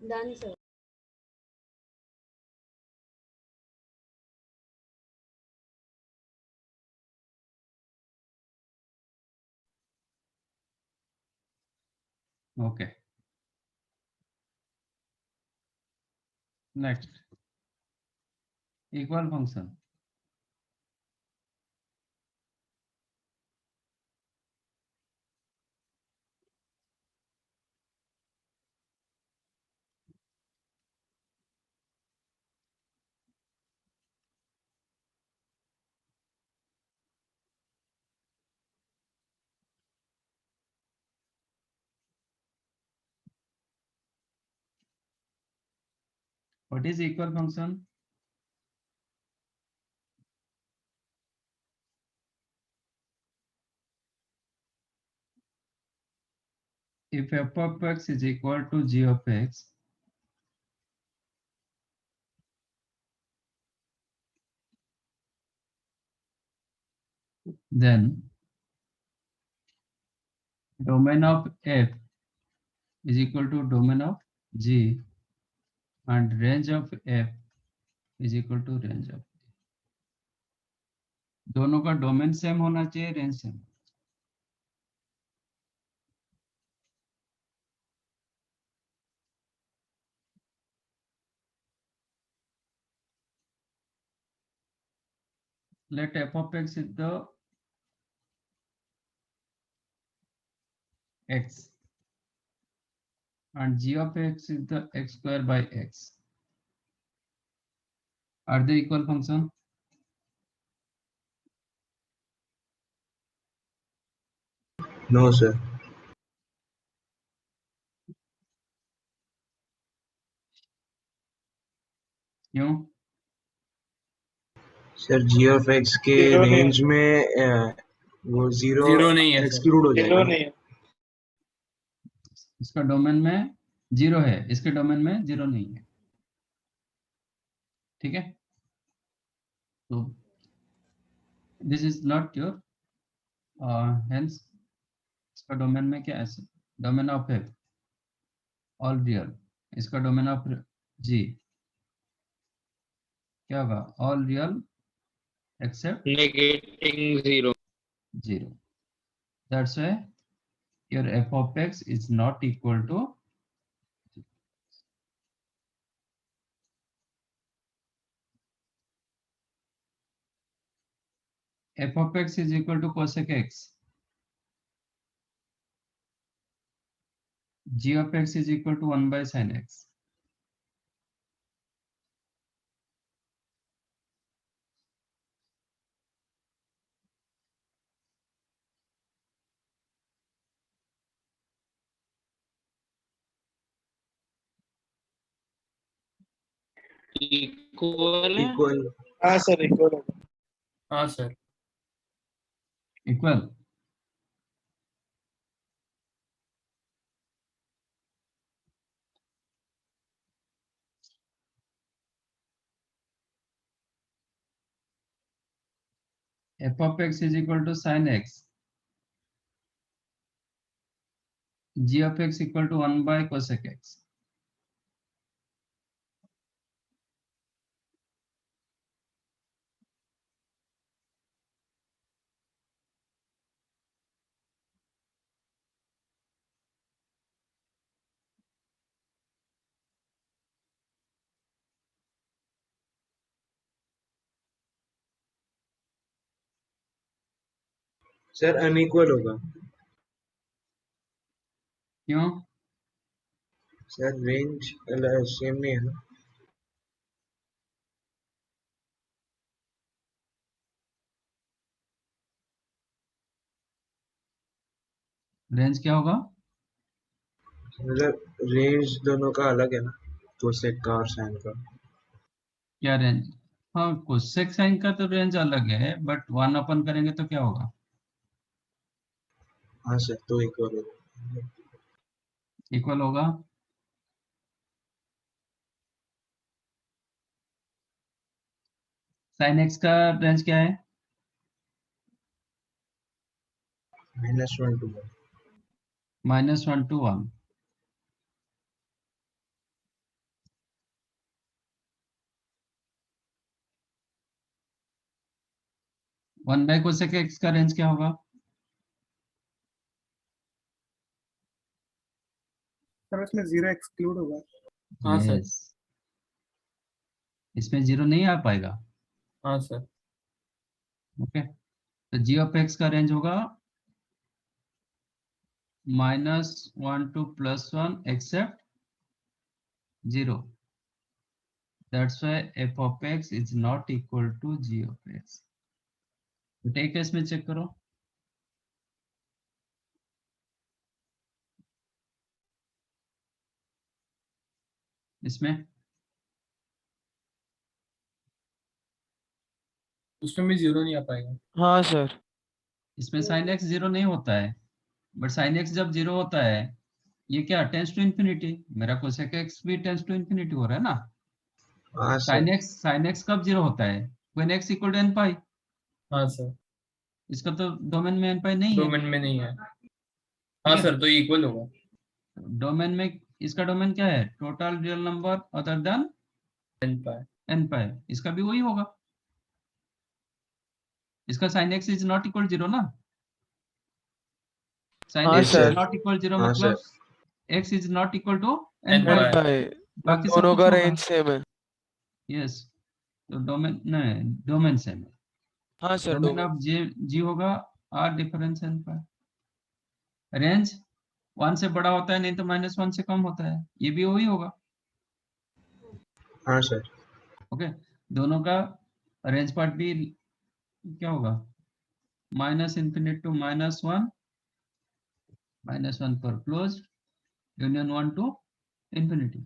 Done, sir. Okay, next equal function. What is equal function? If f of x is equal to g of x, then domain of f is equal to domain of g and range of f is equal to range of g. दोनों का domain same होना चाहिए, range same. Let f of x is the x and g of x is the x square by x. Are they equal function? No, sir. क्यों? Sir ji of x के Zero नहीं range में वो zero zero नहीं है sir. Exclude हो zero जाएगा. नहीं है. इसका डोमेन में जीरो है, इसके डोमेन में जीरो नहीं है. ठीक है, तो this is not your, hence इसका डोमेन में क्या है? Domain of f all real, इसका डोमेन ऑफ जी क्या होगा? All real except negating 0. Zero. That's why your F of x is not equal to f of x is equal to cosec x, g of x is equal to 1 by sin x. Equal है. Equal. हाँ sir equal होगा. हाँ sir. Equal. F of x is equal to sin x, g of x equal to 1 by cosec x. Sir unequal होगा. क्यों? Sir range same नहीं है ना. Range क्या होगा? मतलब रेंज दोनों का अलग है ना, कोसेक का और साइन का. क्या रेंज? हाँ, कोसेक साइन का तो रेंज अलग है, बट 1 अपन करेंगे तो क्या होगा? हाँ सर, तो इक्वल होगा. इक्वल होगा. साइन एक्स का रेंज क्या है? -1 to 1. -1 to 1. One by cosec x का रेंज क्या होगा? सर उसमें जीरो एक्सक्लूड होगा. हाँ सर. Yes. इसमें जीरो नहीं आ पाएगा. हाँ सर. ओके, तो जी ऑफ एक्स का रेंज होगा -1 to +1 except 0. That's why f of x is not equal to g of x. तो टेक केस में चेक करो. इसमें उसमें भी जीरो नहीं आ पाएगा। हाँ सर। इसमें साइन एक्स जीरो नहीं होता है, बट साइन एक्स जब जीरो होता है, ये क्या टेंस टू इन्फिनिटी, मेरा कोसेक एक्स भी टेंस टू इन्फिनिटी हो रहा है ना। हाँ सर। साइन एक्स कब जीरो होता है, when x equal to n pi. हाँ सर, इसका तो डोमेन में एन पाई नहीं है, डोमेन में नहीं है। ठीक हाँ है। सर, तो इक्वल होगा। डोमेन में इसका डोमेन क्या है, total real number other than n pi. N pi, इसका भी वही होगा। इसका sine x is not equal zero ना, साइन हाँ x is sir. Not equal zero हाँ मतलब sir. X is not equal to n n pi, n pi. Pi, बाकी सब दोनों कुछ का होगा। रेंज सेम है। यस, तो डोमेन नहीं, डोमेन सेम है। हाँ sir, domain domain. Of g जी होगा R difference n pi. Range 1 से बड़ा होता है, नहीं तो -1 से कम होता है, ये भी वही होगा। हाँ सर। ओके, दोनों का रेंज पार्ट भी क्या होगा, -∞ टू -1 पर क्लोज, यूनियन 1 टू इंफिनिटी,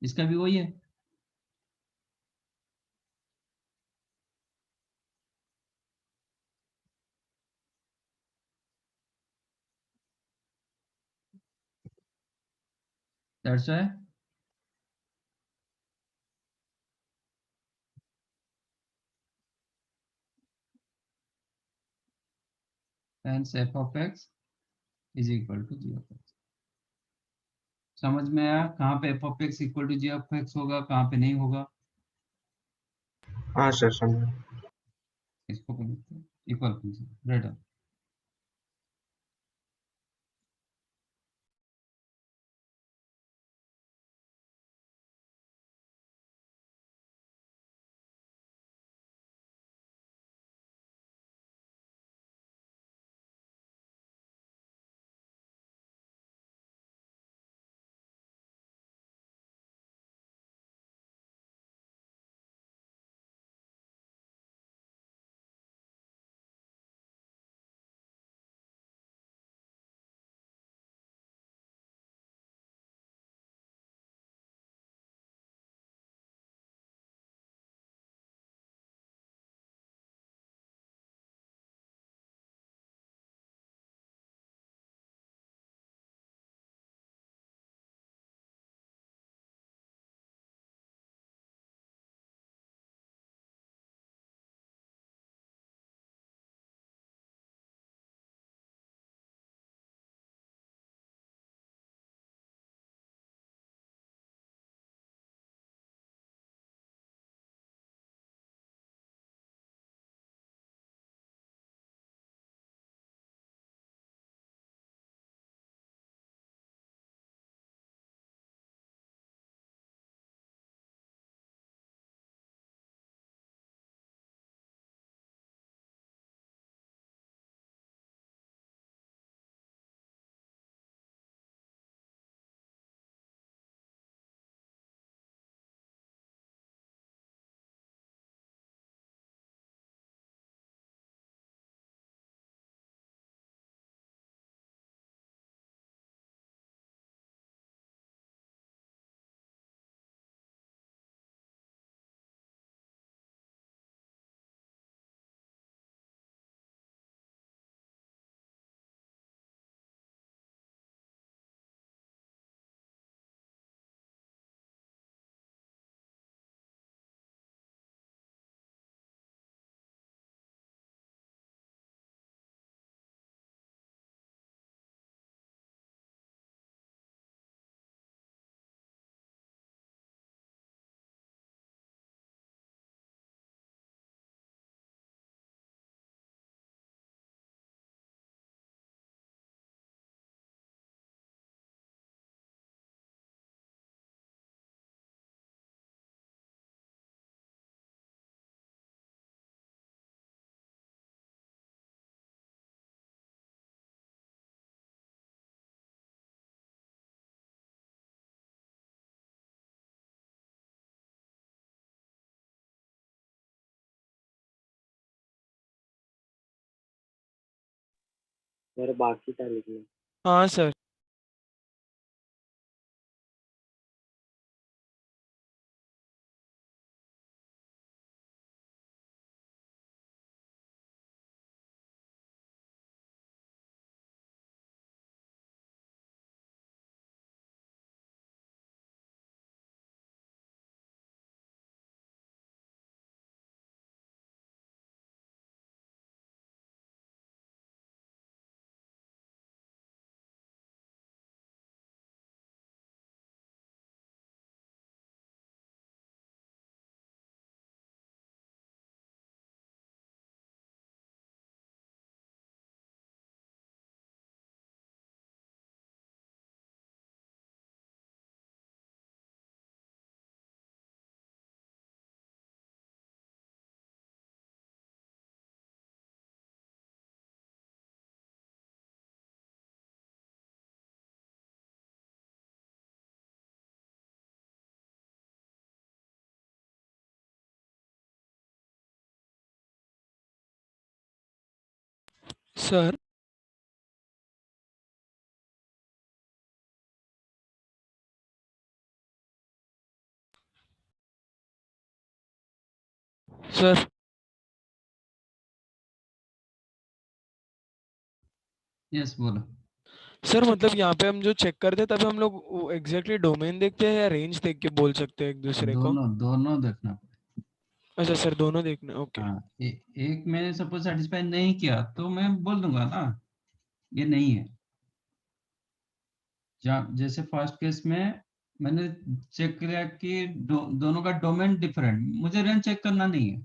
इसका भी वही है। That's why hence f of x is equal to g of x। समझ में आया कहाँ पे f of x equal to g of x होगा, कहाँ पे नहीं होगा। हाँ सर, समझ। इसको लिखते हैं इक्वल फंक्शन रेड। सर बाकी का लिखना। हाँ सर। सर सर यस बोलो। सर मतलब यहाँ पे हम जो चेक करते हैं तभी हम लोग एग्जैक्टली डोमेन देखते हैं या रेंज देख के बोल सकते हैं एक दूसरे को? दोनों दोनों देखना पड़ेगा। अच्छा सर, दोनों देखना, ओके। हाँ एक मैंने सपोज सेटिस्फाई नहीं किया तो मैं बोल दूंगा ना ये नहीं है। जैसे फर्स्ट केस में मैंने चेक किया कि दोनों का डोमेन डिफरेंट, मुझे रेंज चेक करना नहीं है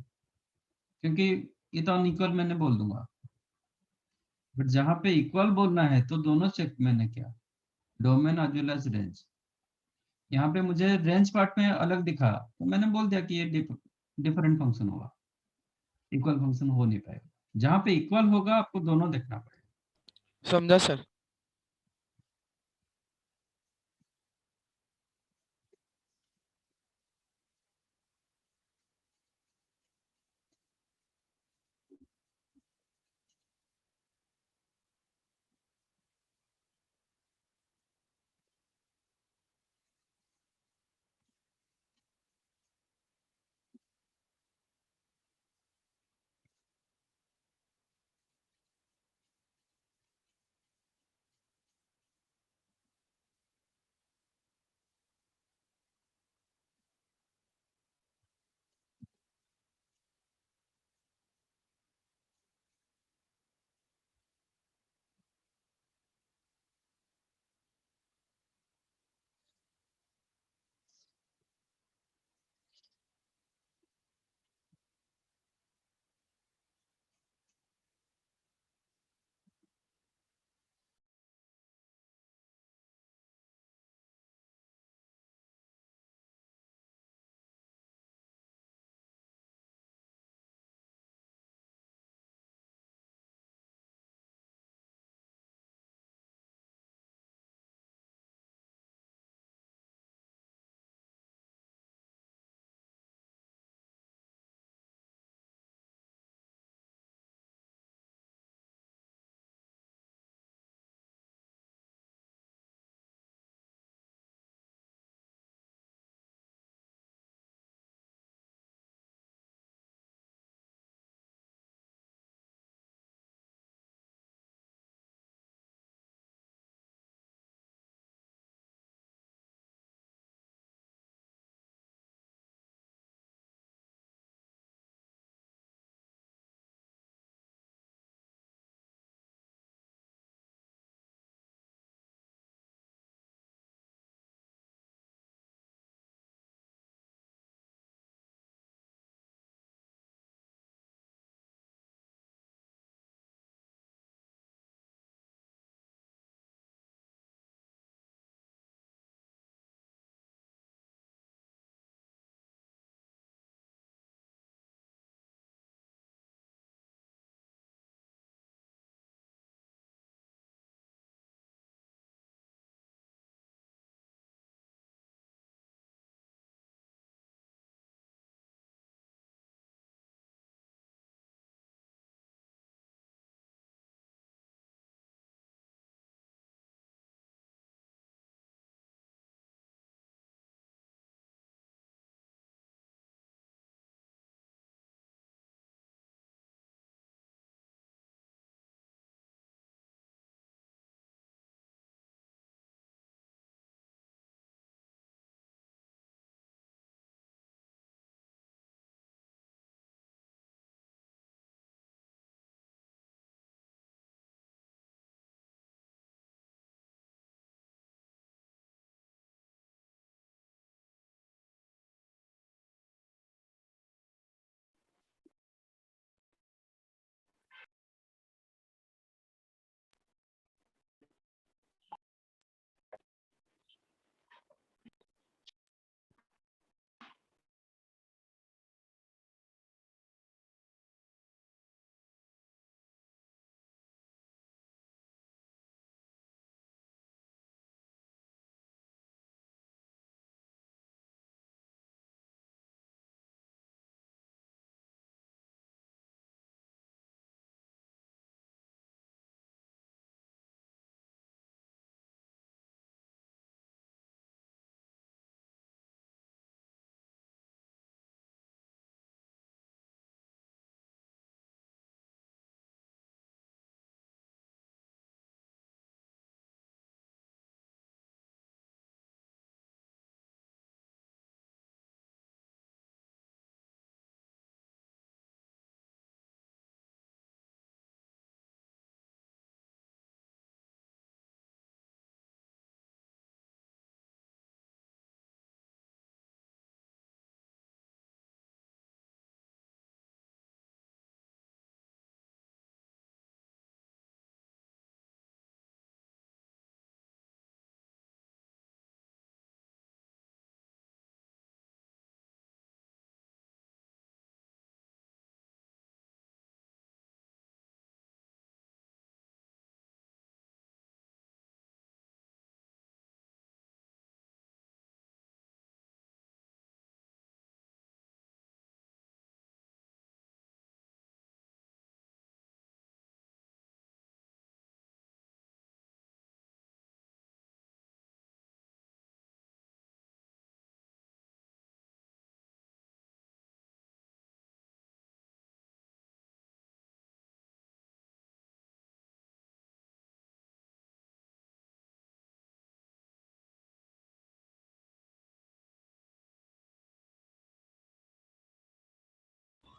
क्योंकि ये तो अनइक्वल मैंने बोल दूंगा। बट जहां पे इक्वल बोलना है तो दोनों चेक मैंने किया, domain as well as range. यहाँ पे मुझे रेंज पार्ट में अलग दिखा तो मैंने बोल दिया कि ये डिफरेंट फंक्शन होगा, इक्वल फंक्शन हो नहीं पाएगा। जहां पे इक्वल होगा आपको दोनों देखना पड़ेगा। समझा सर।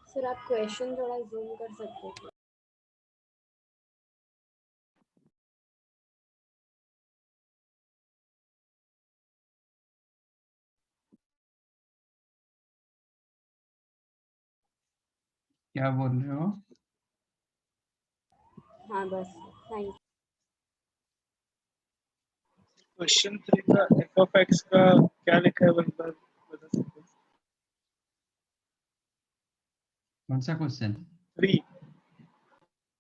सर आप क्वेश्चन थोड़ा जूम कर सकते थे। क्या बोल रहे हो? हाँ बस, थैंक क्वेश्चन 3 का एफ ऑफ एक्स का क्या लिखा है वो एक बार बता सकते हैं? कौन सा question? 3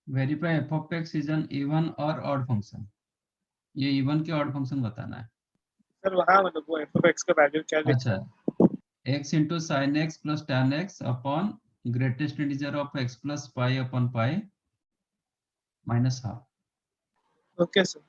verify f of x is an even और ऑड फंक्शन। ये इवन के ऑड फंक्शन बताना है। सर वहाँ मतलब वो एफ ऑफ एक्स का वैल्यू क्या लिखा अच्छा, x into sine x plus tan x upon greatest integer of x plus pi upon pi minus half. है? Okay sir.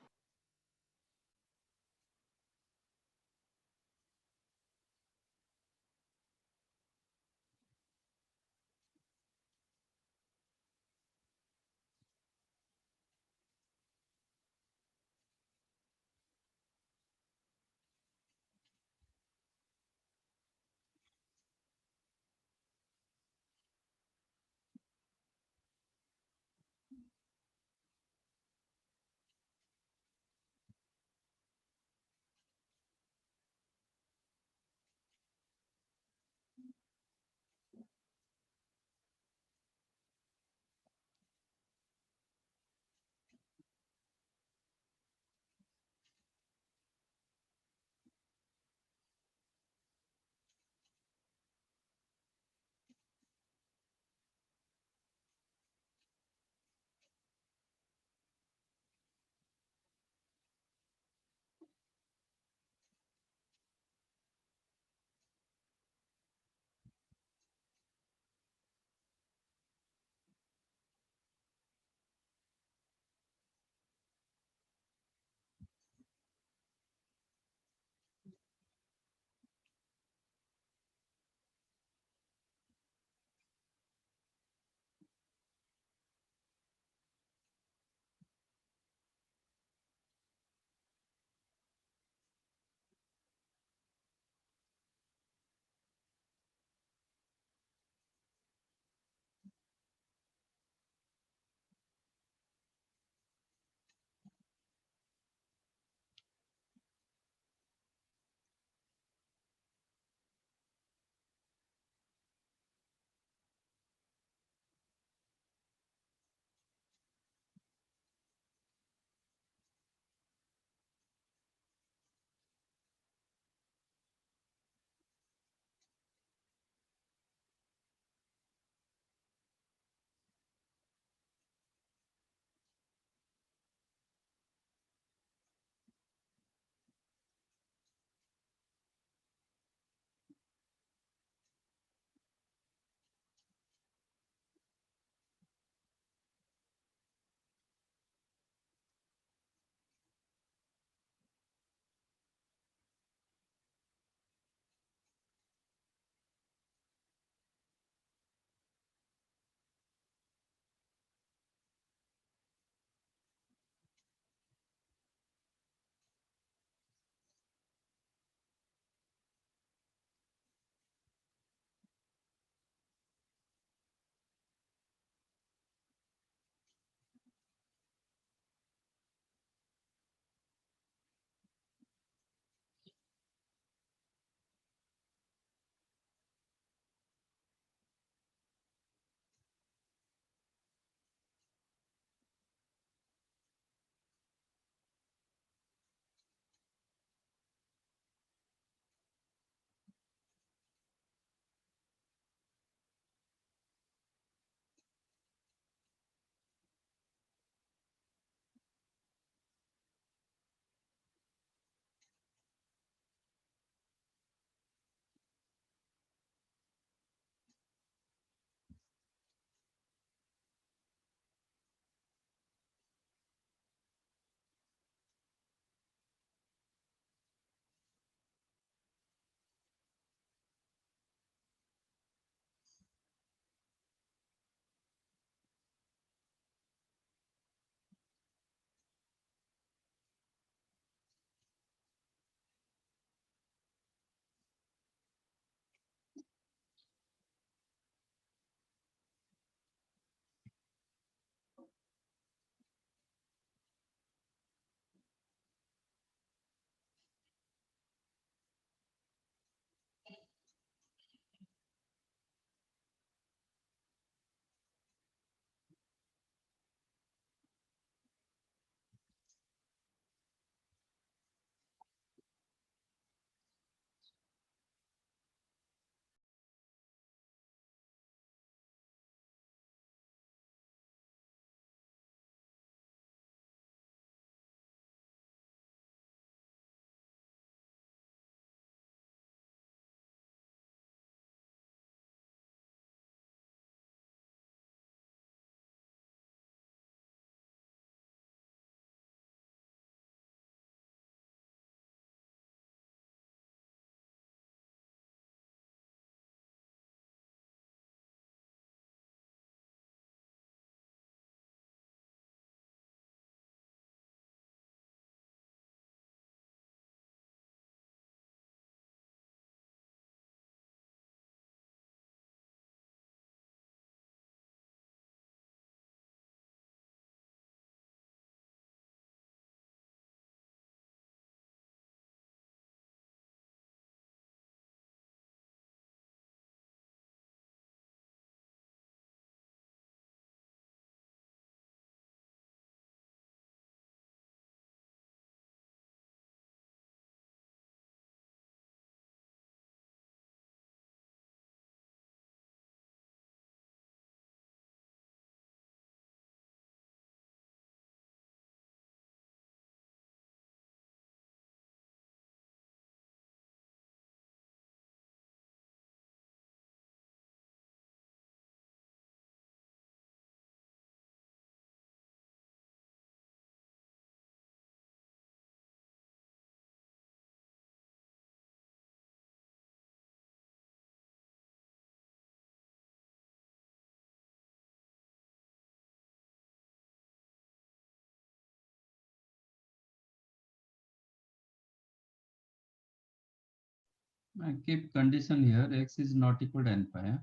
I keep condition here, x is not equal to n pi. Huh?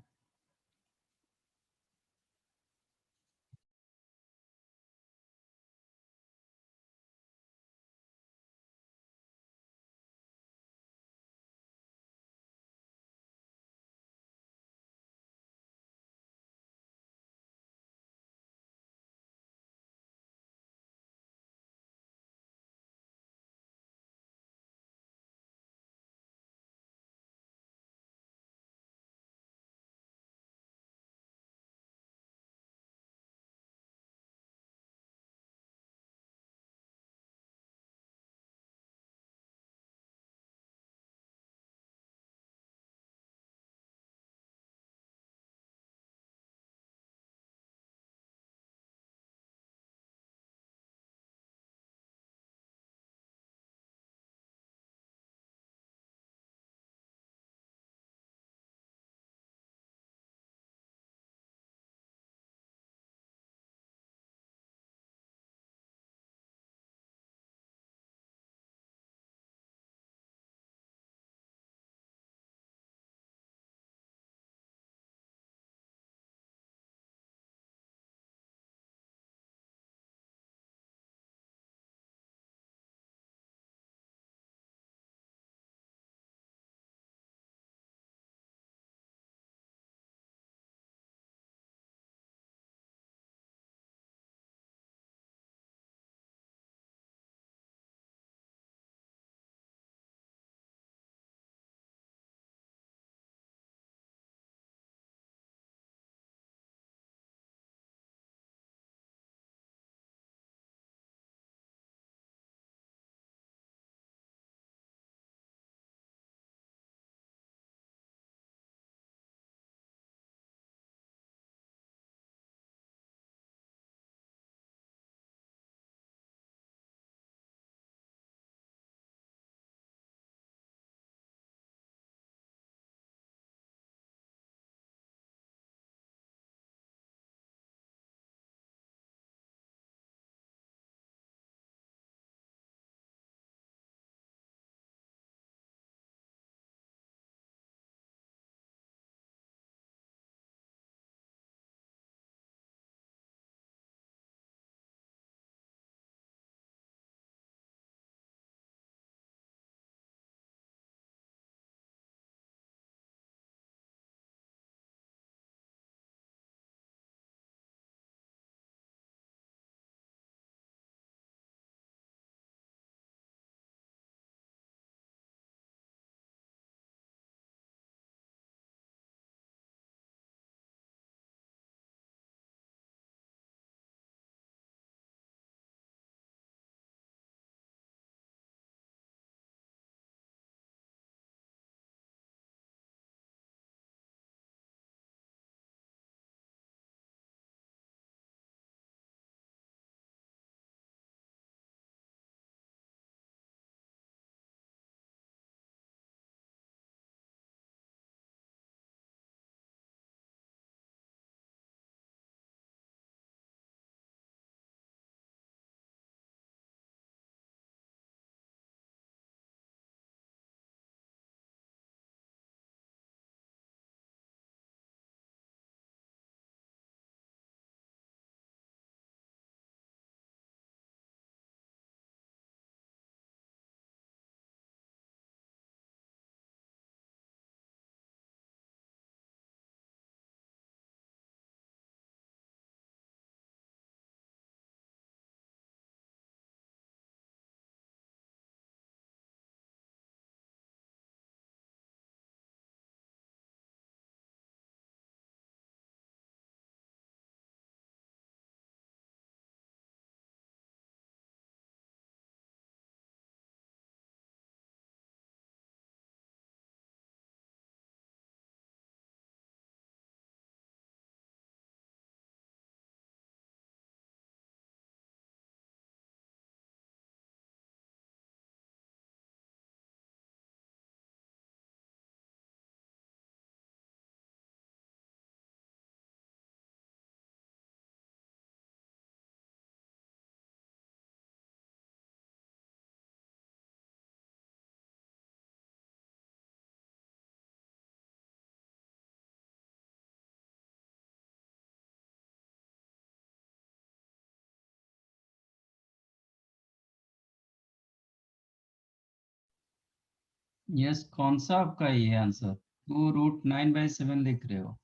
Yes, कौन सा आपका ये answer? 2√9/7 लिख रहे हो,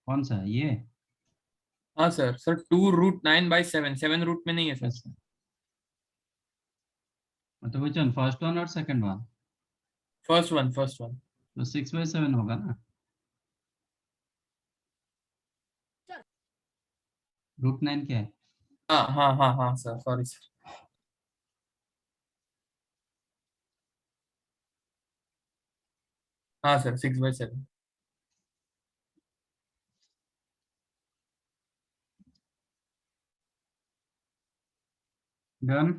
कौन सा ये? हाँ सर, सर 2√9/7, 7 रूट में नहीं है सर। Yes, sir. मतलब which one, first one और second one? First one, first one. तो 6/7 होगा ना। √9 क्या है? हाँ हाँ हाँ हाँ सर, सॉरी सर। हाँ sir, 6/7। Done.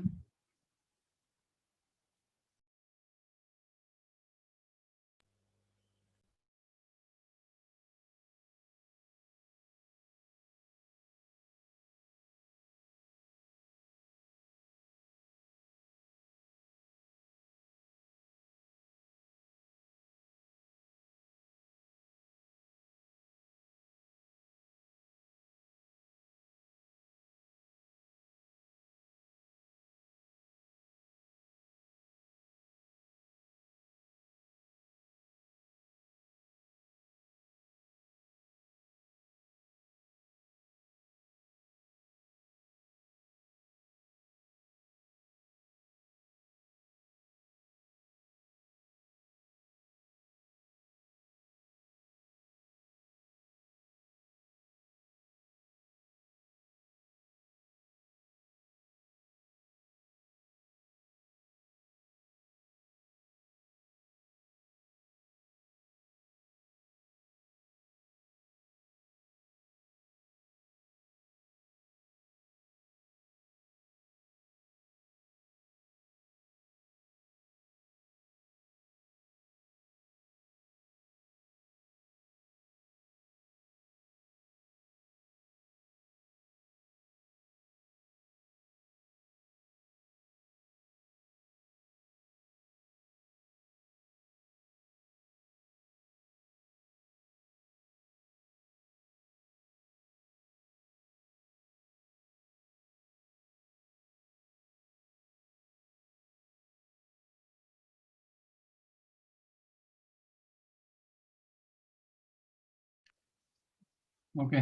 Okay,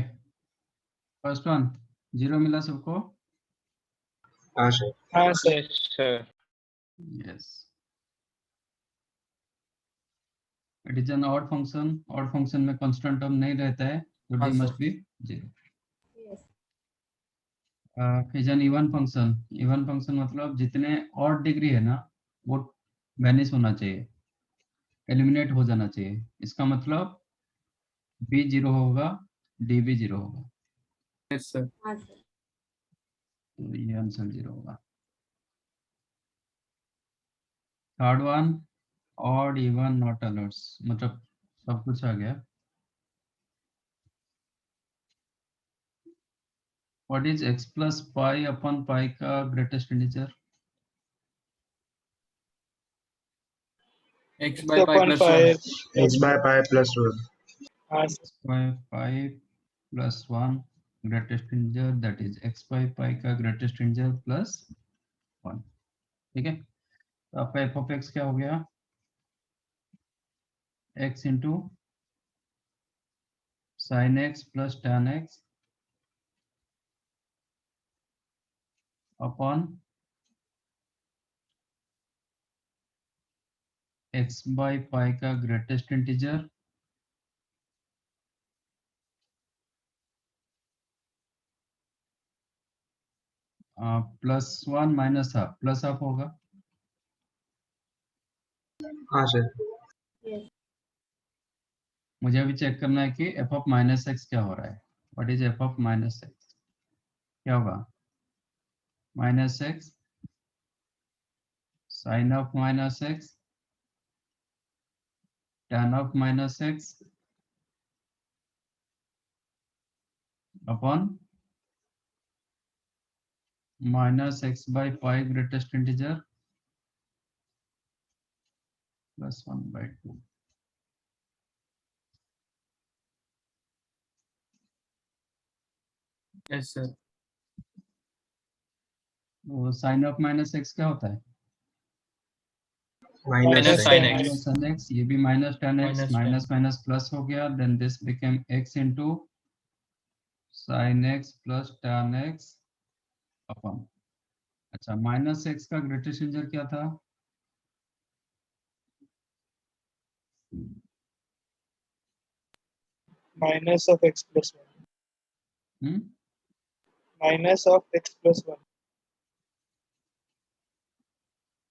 first one 0 मिला सबको। हाँ सर। हाँ sir. Yes sir. Yes, it is an odd function. Odd function में कांस्टेंट टर्म नहीं रहता है, तो हाँ D sir. Must be 0। Yes. Is an even function. Even function मतलब जितने ऑड डिग्री है ना, वो वैनिश होना चाहिए, एलिमिनेट हो जाना चाहिए। इसका मतलब बी 0 होगा, डी भी 0 होगा, यस सर। हाँ सर। तो ये आंसर 0 होगा। Third one, odd even not alerts, मतलब सब कुछ आ गया। What is x plus pi upon pi का greatest integer? upon x/π+1। 5। x/π+1। हाँ sir. Pi plus 1 greatest integer, that is x by pi का ग्रेटेस्ट इंटीजर प्लस 1। ठीक है, तो आपका एफ ऑफ एक्स क्या हो गया? x into sine x plus tan x upon x by pi का greatest integer plus 1 minus half, plus half होगा। हाँ सर। Yes. मुझे अभी चेक करना है कि एफ ऑफ माइनस एक्स क्या हो रहा है। What is F of minus x? क्या होगा? Minus x sine of minus x tan of minus x upon minus x by pi greatest integer plus 1/2। Yes sir. वो साइन ऑफ माइनस एक्स क्या होता है? Minus Minus sine sin x. Minus ten x, ये भी minus ten x, Minus 10. Minus minus plus हो गया, then this became x into sine x plus ten x upon, अच्छा minus x का greatest integer क्या था? Minus of x plus 1. Minus of x plus 1.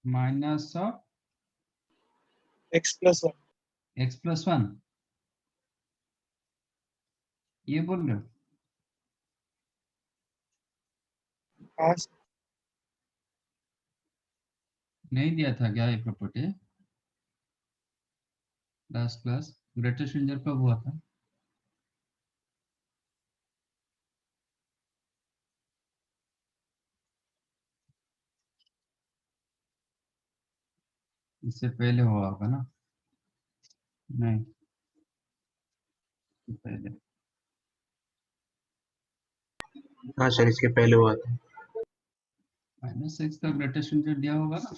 Minus of X plus 1. X plus one, ये बोल रहे हो? हाँ सर. नहीं दिया था क्या ये property last class? Greatest integer कब हुआ था? इससे पहले हुआ होगा ना? नहीं, इससे पहले। हाँ सर, इसके पहले हुआ था। माइनस एक्स का ग्रेटेस्ट इंटीजर दिया होगा ना?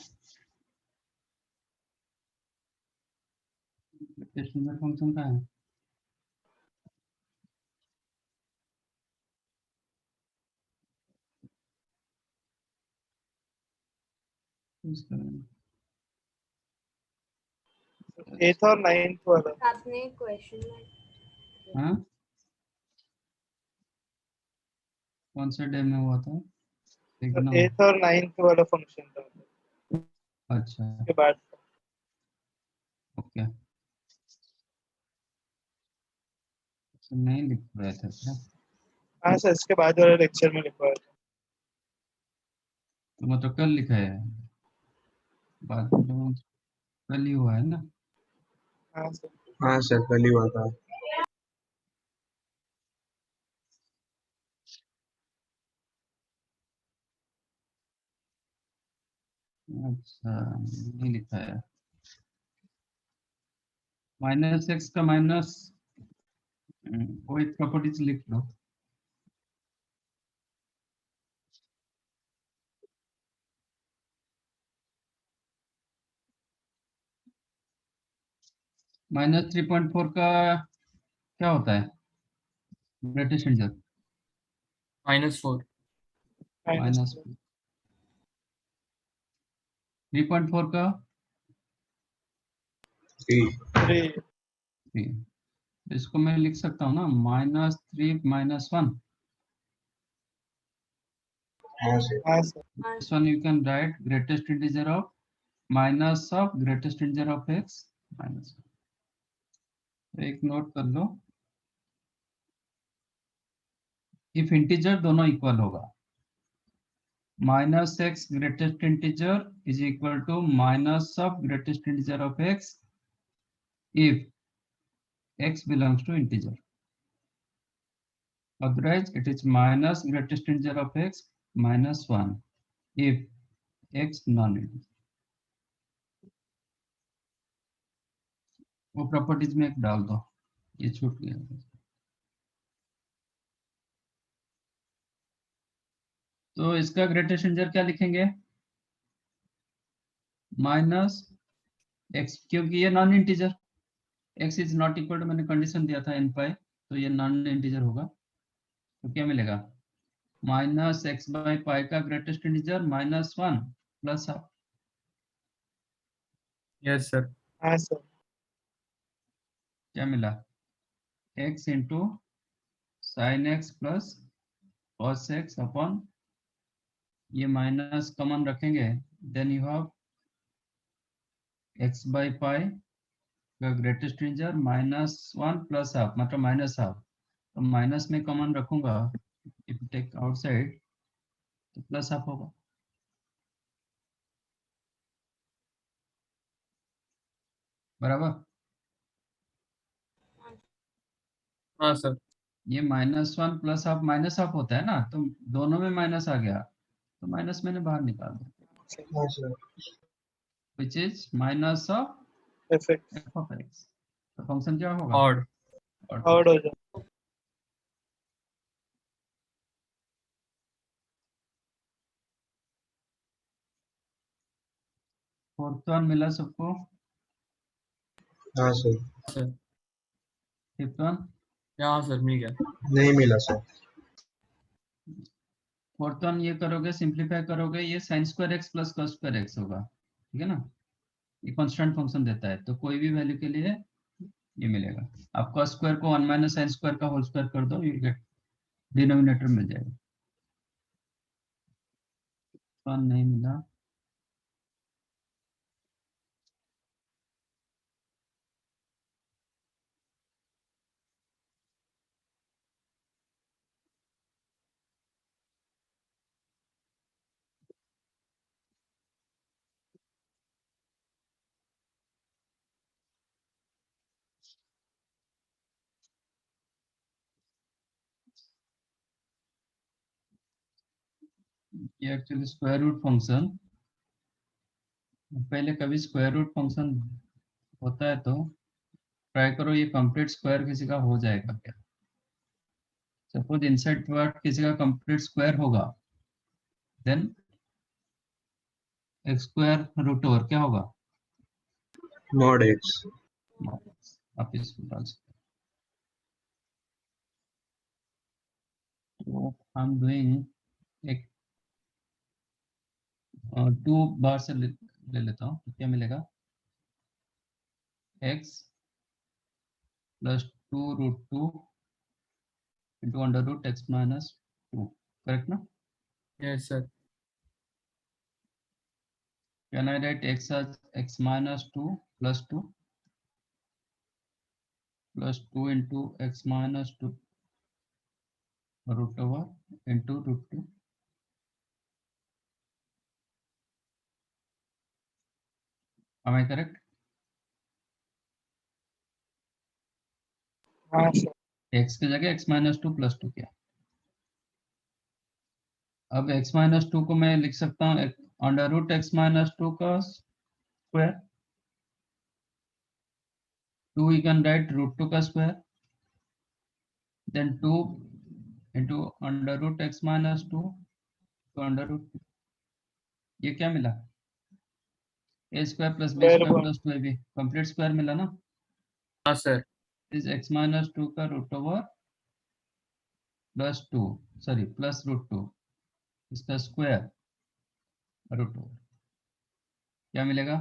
ग्रेटेस्ट इंटीजर फंक्शन का है उसका, Eighth और ninth वाला. आपने क्वेश्चन में हाँ कौन से डे में हुआ था? देखना। Eighth और ninth वाला फंक्शन था. अच्छा के बाद ओके, अच्छा नहीं लिख रहे थे क्या? हाँ सर, इसके बाद वाले लेक्चर में लिखवाया था. तो मतलब कल लिखा है, बाद में तो कल ही हुआ है ना? हाँ सर. हाँ सर, कल ही हुआ था। अच्छा नहीं लिखा है। माइनस एक्स का माइनस वो एक प्रॉपर्टीज लिख लो। माइनस 3.4 का क्या होता है ग्रेटेस्ट इंटीजर? -4. माइनस 3.4 का 3। 3. 3, इसको मैं लिख सकता हूँ ना -3 -1, हाँ सर। हाँ sir. this one you can write greatest integer of minus of greatest integer of x minus, एक नोट कर लो, इफ इंटीजर दोनों इक्वल होगा, minus x greatest integer is equal to minus of greatest integer of x if x belongs to integer, otherwise it is minus greatest integer of x minus 1 if x non-integer। वो properties में एक डाल दो, ये छूट गया। तो इसका ग्रेटेस्ट इंटीजर क्या लिखेंगे? माइनस एक्स, क्योंकि ये non integer, x is not equal to, मैंने कंडीशन दिया था एन पाई, तो ये नॉन इंटीजर होगा, तो क्या मिलेगा? माइनस एक्स बाई पाई का greatest integer -1 plus half, Yes, sir. हाँ सर. क्या मिला? X into sine x plus cos x upon, ये माइनस कॉमन रखेंगे, then you have x by pi का ग्रेटेस्ट इंटीजर -1 प्लस हाफ, मतलब minus half, तो minus में कॉमन रखूंगा, इफ यू टेक आउटसाइड तो प्लस हाफ होगा। बराबर, हाँ सर. ये -1 प्लस हाफ माइनस हाफ होता है ना, तो दोनों में माइनस आ गया, तो माइनस मैंने बाहर निकाल दिया, हाँ sir. Which is minus of FX. F of X, तो फंक्शन क्या होगा? Odd. Odd हो जाए. फोर्थ वन मिला सबको? हाँ सर, सर फिफ्थ वन? हाँ सर मिल गया। नहीं मिला सर। फोर्थ वन ये करोगे, सिंप्लीफाई करोगे, ये sine square x plus cos square x होगा, ठीक है ना? ये कांस्टेंट फंक्शन देता है, तो कोई भी वैल्यू के लिए ये मिलेगा। आप कॉस स्क्वायर को 1 माइनस साइन स्क्वायर का होल स्क्वायर कर दो, यू गेट डिनोमिनेटर मिल जाएगा। वन नहीं मिला। ये एक्चुअली स्क्वायर रूट फंक्शन, पहले कभी स्क्वायर रूट फंक्शन होता है तो ट्राई करो ये कंप्लीट स्क्वायर किसी का हो जाएगा क्या। सपोज इनसाइड पार्ट किसी का कंप्लीट स्क्वायर होगा, then x square root over क्या होगा? Mod x. आप इसको डाल सकते हो। तो हम डूइंग एक 2 बार से ले लेता हूँ, तो क्या मिलेगा? x plus 2 root 2 into under root x minus 2, correct ना? Yes sir. Can I write x as x minus 2 plus 2 into x minus 2 root over into root 2? Am I correct? हाँ सर। x की जगह x minus 2 plus 2 किया। अब x minus 2 को मैं लिख सकता हूँ अंडर रूट x minus 2 का square, 2 we can write root 2 का square, then 2 into under root x minus 2 तो अंडर रूट, ये क्या मिला? a square plus b square plus 2ab, complete square मिला ना? हाँ सर। इज x minus 2 का root over plus 2, sorry plus root 2, इसका स्क्वायर रूट ओवर, क्या मिलेगा?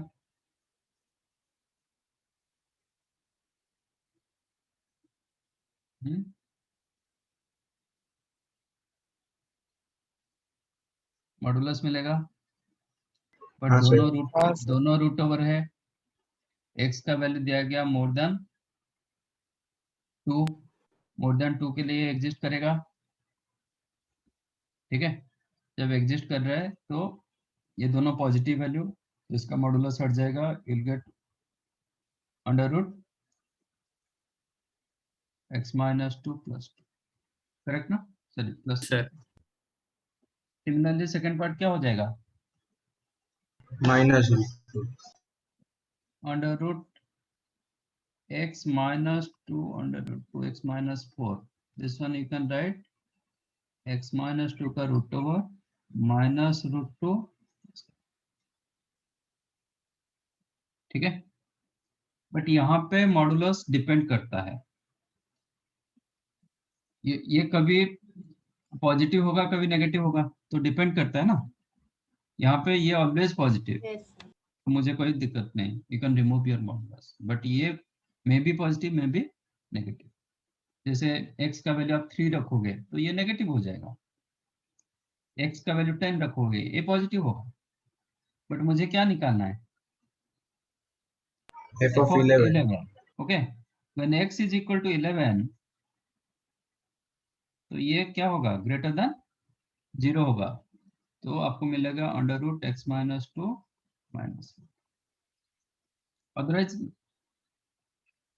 मॉडुलस मिलेगा, बट हाँ सर। दोनों रूट ओवर है। x का वैल्यू दिया गया मोर देन 2, मोर देन 2 के लिए एग्जिस्ट करेगा, ठीक है? जब एग्जिस्ट कर रहा है तो ये दोनों पॉजिटिव वैल्यू, तो इसका मॉडुलस हट जाएगा, you'll get under root x minus 2 plus 2, correct ना? Sorry plus sir. Similarly second part क्या हो जाएगा? Minus root 2 under root x minus 2 under root 2x minus 4, this one you can write x minus 2 का root over minus root 2, ठीक है? But यहाँ पे modulus depend करता है, ये कभी पॉजिटिव होगा कभी नेगेटिव होगा, तो डिपेंड करता है ना। यहाँ पे ये ऑलवेज पॉजिटिव, Yes, sir. तो मुझे कोई दिक्कत नहीं, you can remove your modulus, but ये may be positive may be negative. जैसे x का वैल्यू आप 3 रखोगे तो ये नेगेटिव हो जाएगा, x का वैल्यू 10 रखोगे ये पॉजिटिव होगा, बट मुझे क्या निकालना है? f of 11। Okay, when x is equal to 11 तो ये क्या होगा? ग्रेटर देन 0 होगा, तो आपको मिलेगा under root x minus 2 minus, otherwise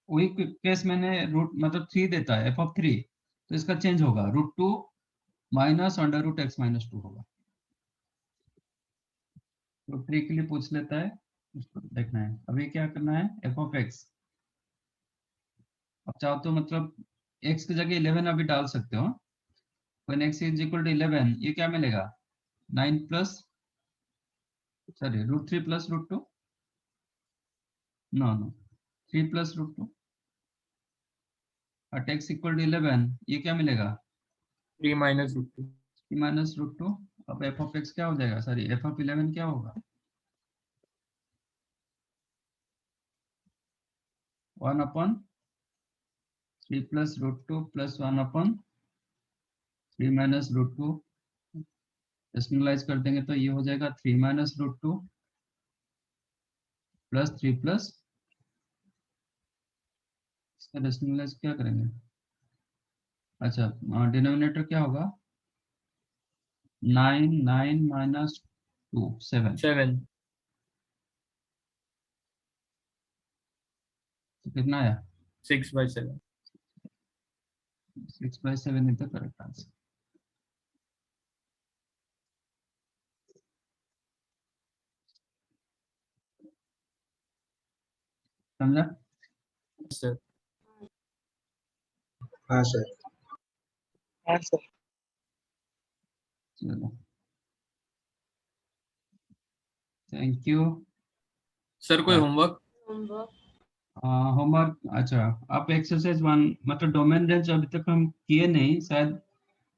वही केस मैंने रूट मतलब 3 देता है f of 3, तो इसका चेंज होगा root 2 minus under root x minus 2 होगा। तो 3 के लिए पूछ लेता है, उसको देखना है। अभी क्या करना है? f of x, अब चाहो तो मतलब x की जगह 11 अभी डाल सकते हो। when x is equal to 11 ये क्या मिलेगा? 9 plus sorry root 3 plus root 2, no no 3 plus root 2 at x equal to 11, ये क्या मिलेगा 3 minus root 2. Minus root 2। अब एफ ऑफ एक्स क्या हो जाएगा, सॉरी एफ ऑफ 11 क्या होगा 1 upon 3 plus root 2 plus 1 upon 3 minus root 2, rationalise कर देंगे तो ये हो जाएगा 3 माइनस रूट 2 प्लस 3 प्लस, इसका रेशनलाइज क्या करेंगे, अच्छा डिनोमिनेटर क्या होगा 9 9 माइनस 2 7, 7. तो कितना आया 6/7. 6/7 is the correct answer. समझा? Sir. हाँ सर। हाँ सर। चलो, थैंक यू। सर कोई होमवर्क? Homework. होमवर्क, अच्छा आप एक्सरसाइज 1 मतलब डोमेन रेंज अभी तक हम किए नहीं, शायद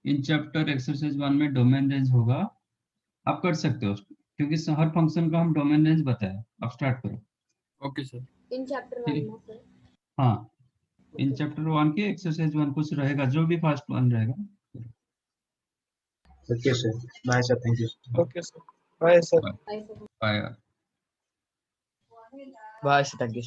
इन चैप्टर एक्सरसाइज 1 में डोमेन रेंज होगा, आप कर सकते हो क्योंकि हर फंक्शन का हम डोमेन रेंज बताया। आप स्टार्ट करो। Okay sir. In chapter ठीक 1 है, ना sir. हाँ इन चैप्टर 1 के एक्सरसाइज 1 कुछ रहेगा, जो भी फर्स्ट 1 रहेगा। Okay sir, bye sir, thank you. Okay sir. Bye sir. Bye sir. Bye. बस थैंक यू।